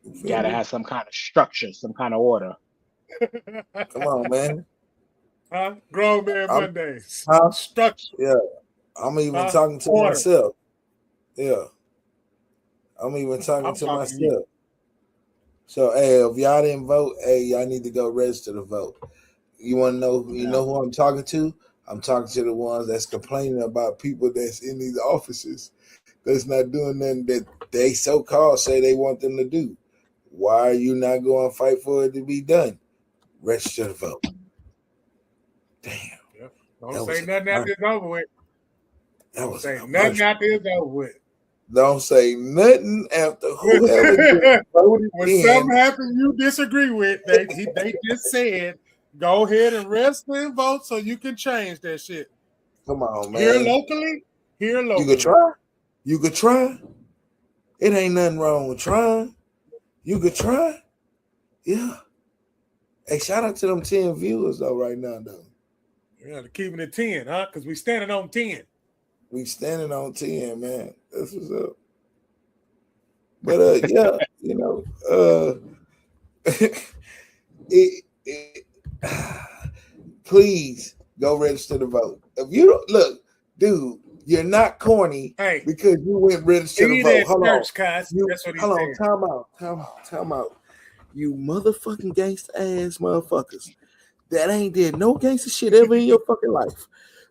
You gotta have some kind of structure, some kind of order. Come on, man. Grown Man Mondays. Structure. Yeah. I'm even talking to myself. Yeah. I'm even talking to myself. So, hey, if y'all didn't vote, hey, y'all need to go register to vote. You want to know? You know who I'm talking to? I'm talking to the ones that's complaining about people that's in these offices that's not doing nothing that they so-called say they want them to do. Why are you not going to fight for it to be done? Register to vote. Damn. Yep. Don't say nothing after it's over with. That was nothing after it's over with. Don't say nothing after whoever voted when something happens you disagree with, they just said, go ahead and register and vote so you can change that shit. Come on, man. Here locally. You could try. You could try. It ain't nothing wrong with trying. You could try. Yeah. Hey, shout out to them 10 viewers though right now, though. Yeah, they're keeping it 10, huh? Because we standing on 10. We standing on 10, man. That's what's up. But yeah, you know, please go register to vote. If you don't look, dude, you're not corny because you went register to vote. Hold on, time out. You motherfucking gangster ass motherfuckers that ain't did no gangster shit ever in your fucking life,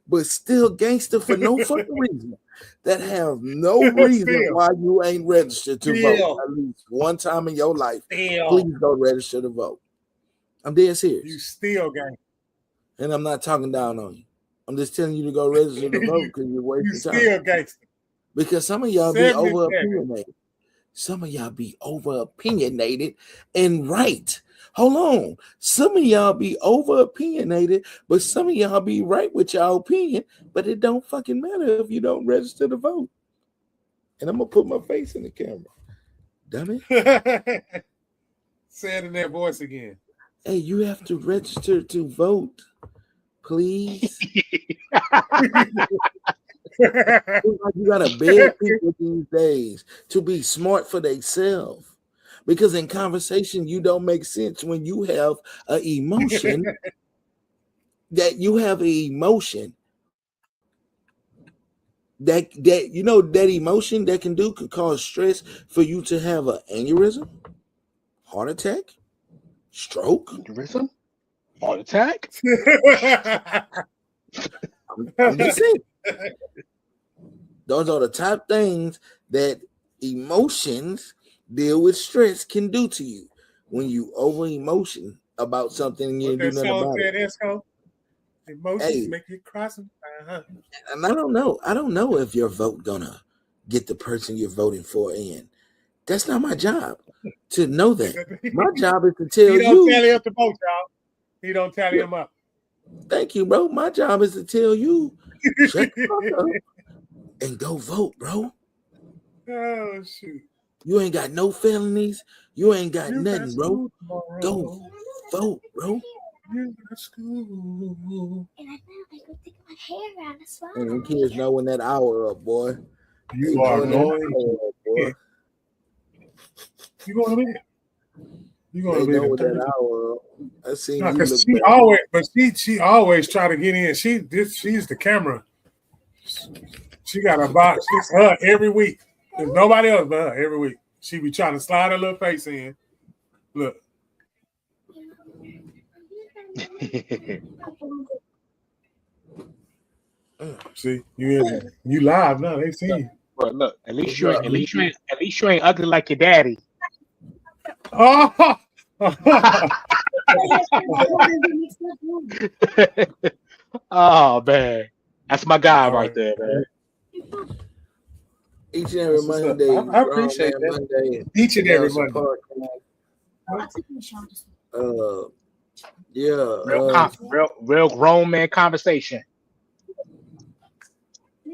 but still gangster for no fucking reason. That have no reason why you ain't registered to vote at least one time in your life. Please go register to vote. I'm dead serious. You still gangster. And I'm not talking down on you. I'm just telling you to go register to vote because you're wasting time. You still gangster. Because some of y'all be over opinionated. Some of y'all be over opinionated and right. Hold on. Some of y'all be over opinionated, but some of y'all be right with your opinion, but it don't fucking matter if you don't register to vote. And I'm going to put my face in the camera. Dummy. Say it in that voice again. Hey, you have to register to vote, please. You gotta beg people these days to be smart for themselves. Because in conversation, you don't make sense when you have an emotion that you have an emotion that you know that emotion that can cause stress for you to have an aneurysm, heart attack, stroke. Aneurysm, heart attack. I'm just saying. Those are the top things that emotions deal with stress can do to you when you over emotion about something and you do nothing about it. Emotions make you cry sometimes. And I don't know if your vote gonna get the person you're voting for in. That's not my job to know that. My job is to tell you. He don't tally up the vote, y'all. He don't tally them up. Thank you, bro. My job is to tell you, shut the fuck up and go vote, bro. Oh shoot! You ain't got no felonies. You ain't got nothing, bro. Go vote, bro. And I know they go take my hair out as well. And the kids know when that hour up, boy. You are going. Boy. You going to bed? You going to know bed? That hour up. I seen no, you look she always, but she always try to get in. She's the camera. She got a box. It's her every week. There's nobody else but her every week. She be trying to slide her little face in. Look. See, you live now. They see you. But look, at least you ain't ugly like your daddy. Oh, oh man, that's my guy right there, man. Each and every Monday, I appreciate that. Monday, each and every Monday. Real grown man conversation,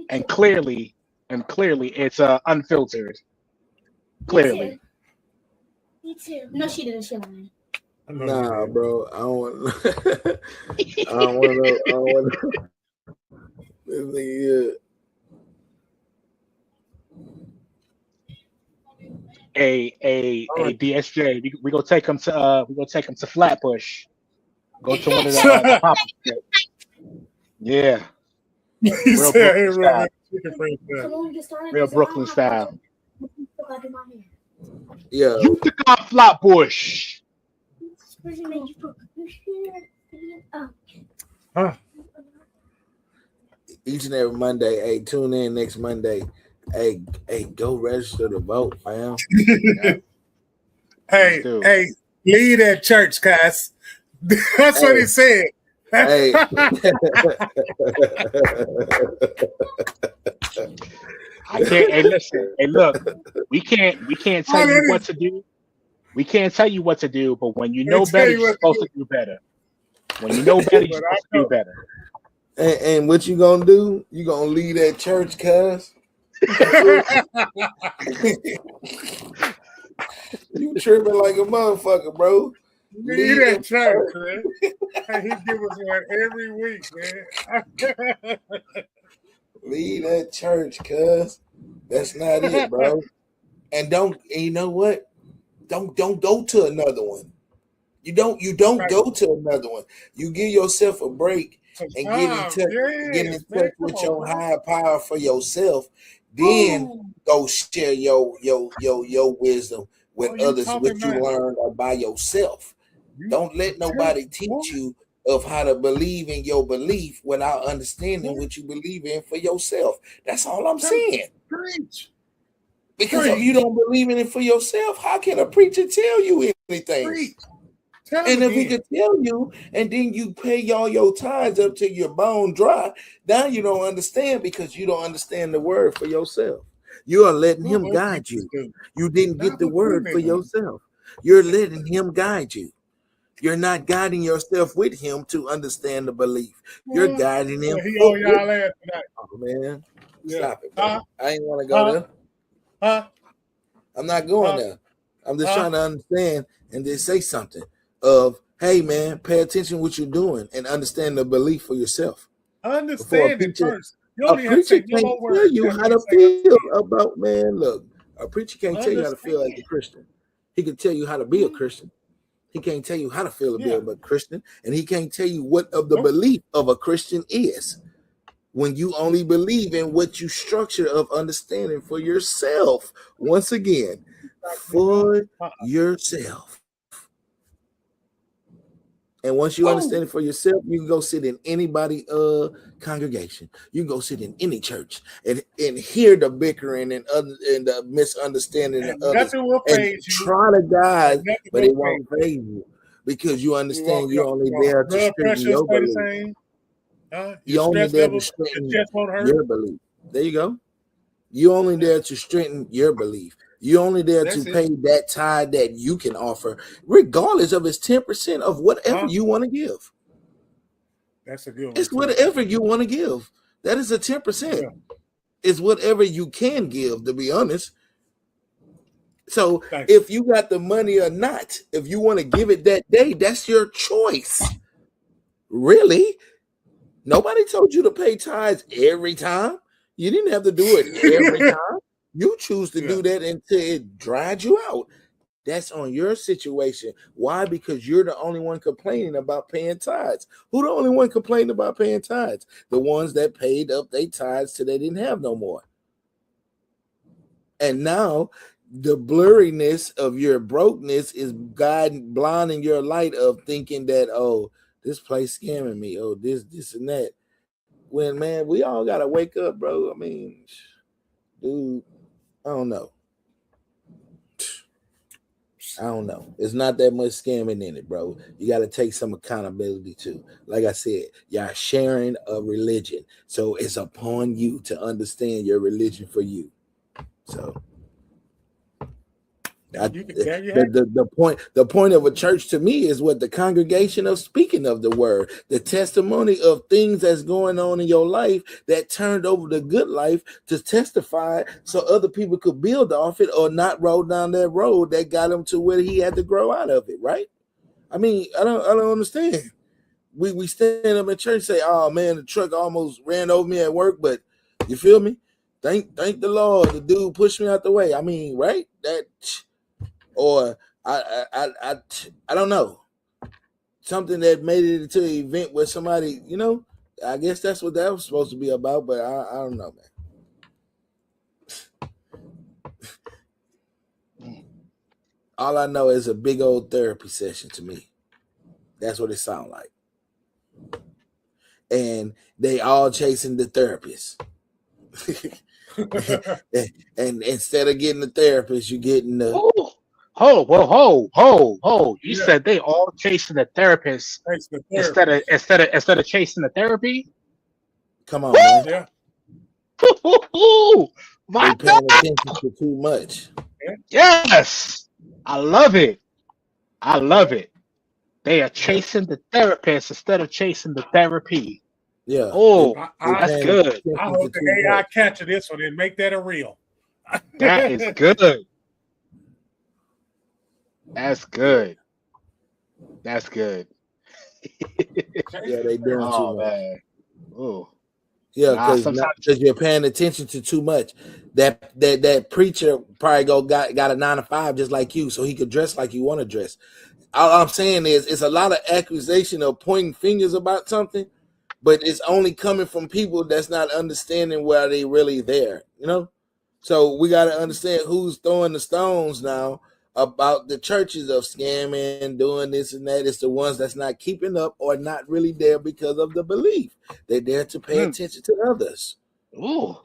and clearly, it's unfiltered. Clearly. Me too. No, she didn't. She lied. Nah, bro. I don't want. I don't want to. This nigga. A DSJ. We gonna take him to Flatbush. Go to one of the Papa Street. Yeah. Real Brooklyn style. Yeah. You took out Flatbush. Each and every Monday, hey, tune in next Monday. Hey, go register to vote, fam. Hey, leave that church, cuz. That's what he said. Hey. I can't. Hey, listen. Hey, look. We can't tell you what to do. We can't tell you what to do. But when you know better, you're supposed to do better. When you know better, you're supposed to do better. And what you gonna do? You gonna leave that church, cuz? You tripping like a motherfucker, bro. Leave that church, man. He give us one every week, man. Leave that church, cuz. That's not it, bro. And you know what? Don't go to another one. You don't go to another one. You give yourself a break and get in touch with your higher power for yourself. Then go share your wisdom with others, what you learned by yourself. Don't let nobody teach you of how to believe in your belief without understanding what you believe in for yourself. That's all I'm saying. Because if you don't believe in it for yourself, how can a preacher tell you anything? And if he could tell you, and then you pay all your tithes up till you're bone dry, now you don't understand because you don't understand the word for yourself. You are letting him guide you. You didn't get the word for yourself. You're letting him guide you. You're not guiding yourself with him to understand the belief. You're guiding him. He on y'all ass tonight. Oh man, stop it, bro. I ain't want to go there. I'm not going there. I'm just trying to understand and then say something of, hey man, pay attention to what you're doing and understand the belief for yourself. Understand it first. A preacher can't tell you how to feel about, man. Look, a preacher can't tell you how to feel as a Christian. He can tell you how to be a Christian. He can't tell you how to feel to be a Christian, and he can't tell you what of the belief of a Christian is. when you only believe in what you structure of understanding for yourself. Once again, for yourself. And once you understand it for yourself, you can go sit in anybody congregation. You can go sit in any church and hear the bickering and the misunderstanding of others. And try to guide, but it won't phase you because you understand you're only there to strengthen your belief. You're only there to strengthen your belief. There you go. You're only there to strengthen your belief. You're only there to pay that tithe that you can offer, regardless of it's 10% of whatever you want to give. That's a good one. It's whatever you want to give. That is a 10%. Yeah. It's whatever you can give, to be honest. So if you got the money or not, if you want to give it that day, that's your choice. Really? Nobody told you to pay tithes every time. You didn't have to do it every time. You choose to do that until it dried you out. That's on your situation. Why? Because you're the only one complaining about paying tithes. Who the only one complaining about paying tithes? The ones that paid up their tithes till they didn't have no more. And now the blurriness of your brokenness is blinding your light of thinking that, oh, this place scamming me. Oh, this and that. When, man, we all got to wake up, bro. I mean, dude, I don't know. It's not that much scamming in it, bro. You got to take some accountability too. Like I said, y'all sharing a religion. So it's upon you to understand your religion for you. So the point of a church to me is what the congregation of speaking of the word, the testimony of things that's going on in your life that turned over the good life to testify so other people could build off it or not roll down that road that got him to where he had to grow out of it, right? I mean, I don't understand. We stand up in church and say, oh man, the truck almost ran over me at work, but you feel me? Thank the Lord, the dude pushed me out the way. I mean, right? That. Or I don't know, something that made it into an event where somebody, I guess that's what that was supposed to be about, but I don't know, man. All I know is a big old therapy session to me. That's what it sounds like. And they all chasing the therapist. and instead of getting the therapist, you're getting the... You said they all chasing the therapist instead of chasing the therapy. Come on, man. Yeah. They paying attention to too much. Yes, I love it. They are chasing the therapist instead of chasing the therapy. Yeah. Oh, that's good. I hope the AI catch this one and make that a reel. That is good. That's good. Yeah, they doing too much. Man. Ooh. Yeah, because you're paying attention to too much. That preacher probably got a 9 to 5 just like you, so he could dress like you want to dress. All I'm saying is, it's a lot of accusation of pointing fingers about something, but it's only coming from people that's not understanding why they really there. So we got to understand who's throwing the stones now about the churches of scamming, doing this and that. It's the ones that's not keeping up or not really there because of the belief. They're there to pay attention to others. Oh,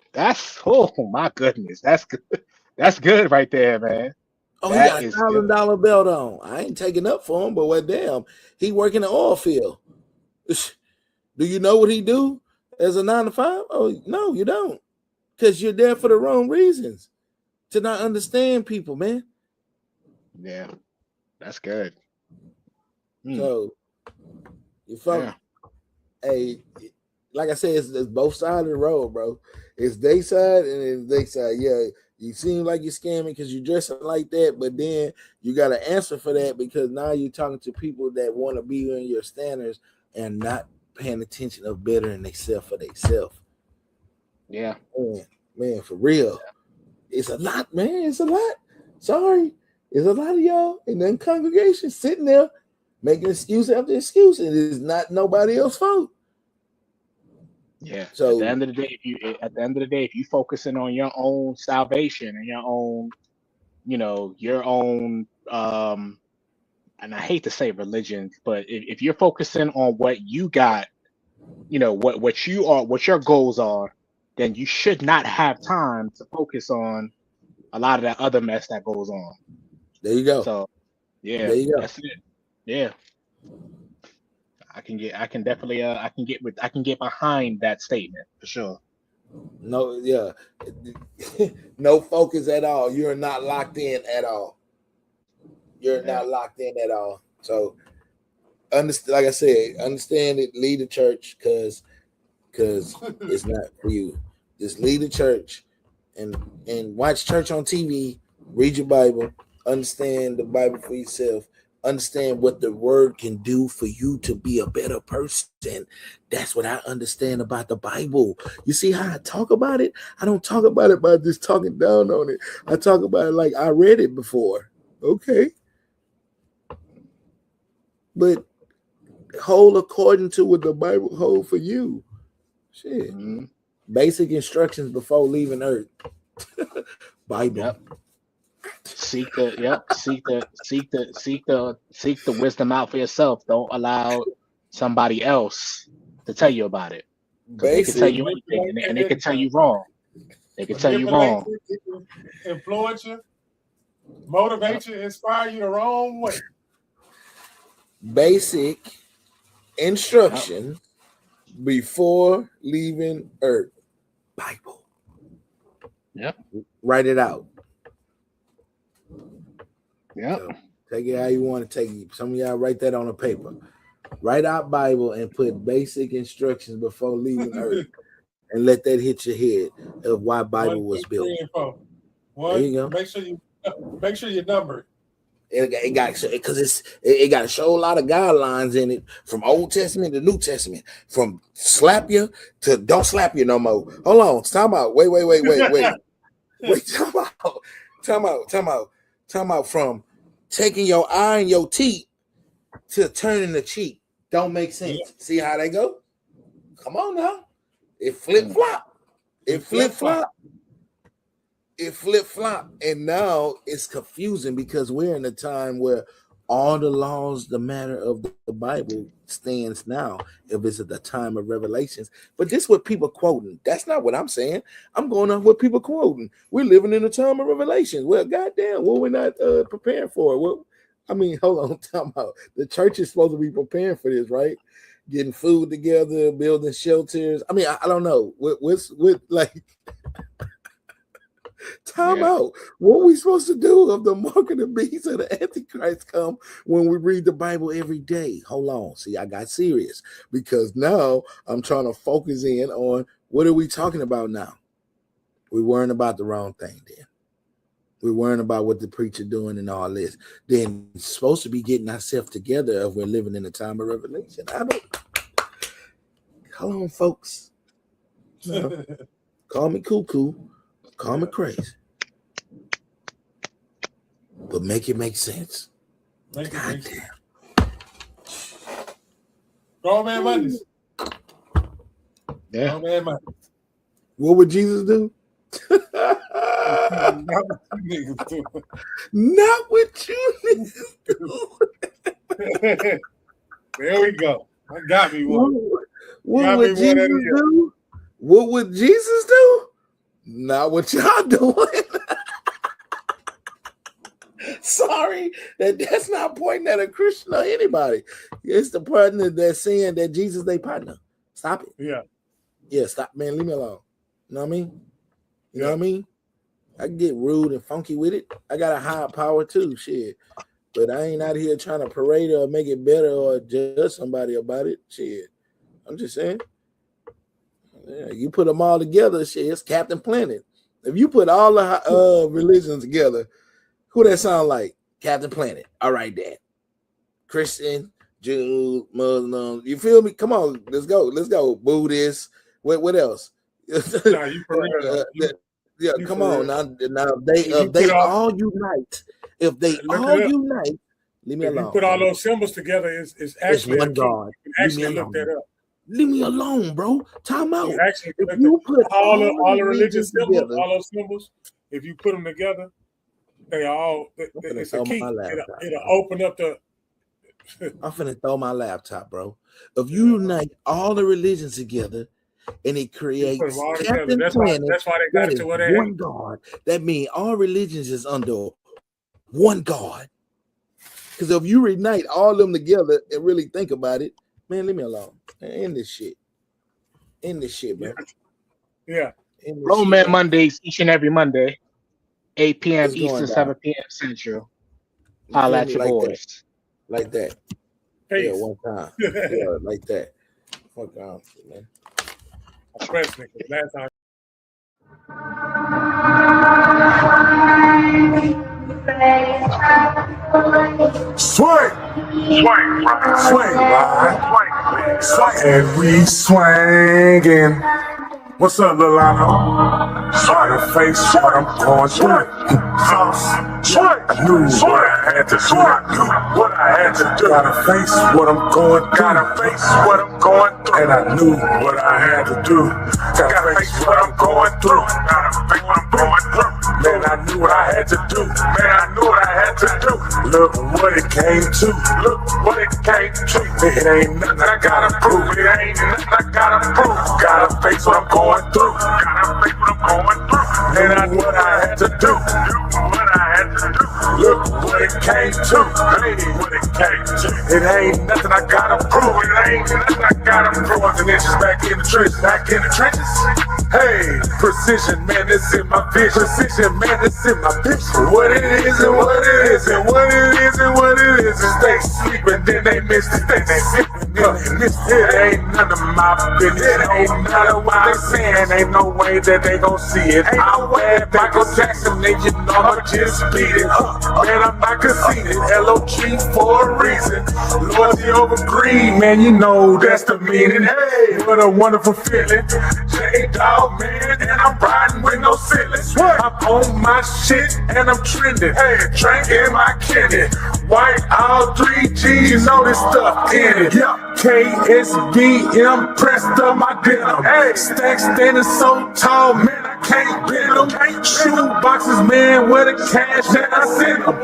my goodness. That's good. That's good right there, man. Oh, he got a $1,000 belt on. I ain't taking up for him, but what damn, he work in the oil field. Do you know what he do as a 9 to 5? Oh, no, you don't. Because you're there for the wrong reasons. To not understand people, man. Yeah, that's good. So, you fuck. Hey, like I said, it's both sides of the road, bro. It's they side and it's they side. Yeah, you seem like you're scamming because you're dressing like that, but then you got to answer for that because now you're talking to people that want to be in your standards and not paying attention of bettering themselves for themselves. Yeah, man, for real, it's a lot, man. It's a lot. Sorry. There's a lot of y'all in the congregation sitting there making excuse after excuse, and it's not nobody else's fault. Yeah. So at the end of the day, if you focusing on your own salvation and your own, your own, and I hate to say religion, but if you're focusing on what you got, what your goals are, then you should not have time to focus on a lot of that other mess that goes on. there you go. So yeah, There you go. that's it. Yeah. I can get behind that statement for sure. No, yeah. No focus at all. You're not locked in at all. You're not locked in at all. So understand, like I said, understand it, lead the church because it's not for you. Just lead the church and watch church on TV, read your Bible, understand the Bible for yourself. Understand what the word can do for you to be a better person. That's what I understand about the Bible. You see how I talk about it? I don't talk about it by just talking down on it. I talk about it like I read it before. Okay. But hold according to what the Bible hold for you. Shit. Mm-hmm. Basic instructions before leaving earth. Bible. Yep. Seek the wisdom out for yourself. Don't allow somebody else to tell you about it. They can tell you anything, and they can tell you wrong. They can tell you wrong. Influence you, motivate you, inspire you the wrong way. Basic instructions before leaving earth. Bible. Yep. Write it out. Yeah. So take it how you want to take it. Some of y'all write that on a paper. Write out Bible and put basic instructions before leaving earth, and let that hit your head of why Bible was built. There you go. Make sure you number it. It got because it got to show a lot of guidelines in it from Old Testament to New Testament, from slap you to don't slap you no more. Hold on, time out. Wait. Time out from taking your eye and your teeth to turning the cheek. Don't make sense. Yeah. See how they go? Come on now. It flip flop. And now it's confusing because we're in a time where all the laws, the matter of the Bible stands now if it's at the time of Revelations. But this is what people quoting. That's not what I'm saying. I'm going off what people quoting. We're living in a time of Revelations. Well, goddamn, what we're not preparing for. Well, I mean, hold on, time out. The church is supposed to be preparing for this, right? Getting food together, building shelters. I mean, I don't know. What's like time out. What are we supposed to do if the mark of the beast of the Antichrist come when we read the Bible every day? Hold on. See, I got serious because now I'm trying to focus in on what are we talking about now? We're worrying about the wrong thing then. We're worrying about what the preacher doing and all this. Then it's supposed to be getting ourselves together if we're living in the time of Revelation. Hold on, folks. No. Call me cuckoo. Call me crazy. But make it make sense. God damn. Grown man Mondays. Yeah. Grown man Mondays. What would Jesus do? Not what you niggas do. Not what you niggas do. There we go. I got me one. What would Jesus do? What would Jesus do? Not what y'all doing. Sorry, that's not pointing at a Christian or anybody. It's the partner that's saying that Jesus they partner. Stop it. Yeah, stop, man. Leave me alone. You know what I mean? You know what I mean? I can get rude and funky with it. I got a higher power too, shit. But I ain't out here trying to parade or make it better or judge somebody about it. Shit. I'm just saying. Yeah, you put them all together, shit, it's Captain Planet. If you put all the religions together, who that sound like? Captain Planet. All right, Dad. Christian, Jew, Muslim. You feel me? Come on, let's go. Buddhist. What else? Nah, you for real. Yeah, come on. Now if they all unite, leave me alone. You put all those symbols together, it's actually one God. You can actually look that up. Leave me alone, bro. Time out. Actually, if you put all the religious symbols, together, all those symbols, if you put them together, they all it's a key. It'll open up the. I'm finna throw my laptop, bro. If you unite all the religions together, and it creates Captain Planet, that's why they got it to where they one God. That means all religions is under one God. Because if you unite all of them together and really think about it, man, leave me alone. End this shit. End this shit, bro. Yeah. Roman Man Mondays each and every Monday, 8 p.m. Eastern, 7 p.m. Central. Holla at your like boys. Like that. Peace. Yeah, one time. Yeah, like that. Fuck off, man. Trust me, last time. Swing, right? Swing, and we swinging. What's up, Lilano? Swing the face, what I'm going through. I knew what I had to do. I knew what I had to do. Gotta face what I'm going through. Gotta face what I'm going through. And I knew what I had to do. Gotta face what I'm going through. Gotta face what I'm going through. Man, I knew what I had to do. Man, I knew what I had to do. Look what it came to. Look what it came to. It ain't nothing I gotta prove. It ain't nothing I gotta prove. Gotta face what I'm going through. Gotta face what I'm going through. Man, I knew what I had to do. What I had to do. Look what it came to. Hey, what it came to. It ain't nothing I gotta prove. It ain't nothing I gotta prove. And inches back in the trenches. Back in the trenches. Hey, precision, man, it's in my vision. Precision, man, it's in my vision. What it is and what it is and what it is and what it is. And they sleeping, then they miss it. Then they sleeping, then they miss it. It ain't none of my business. It ain't none of what they saying. Ain't no way that they gon' see it. Ain't no way that Michael Jackson, then you know I'ma just beat it. Man, I'm not conceited. LOG for a reason. Loyalty over greed, man, you know that's the meaning. Hey, what a wonderful feeling. J-Dog, man, and I'm riding with no ceilings. I'm on my shit and I'm trending. Hey, drinking my Kenny. White, all 3 G's, you know this stuff in it. Yup, KSBM, pressed up my denim. Hey, stacks standing so tall, man, I can't bend them. Shoe boxes, man, where the cash that I send them.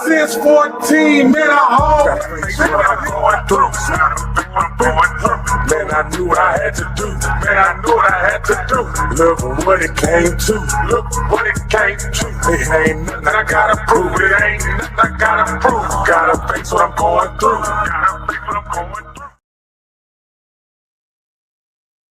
Since 14, man, I always what I'm going through. Man, I knew what I had to do. Man, I knew what I had to do. Look what it came to. Look what it came to. It ain't nothing I gotta prove. It ain't nothing I gotta prove. Gotta face what I'm going through. Gotta face what I'm going through.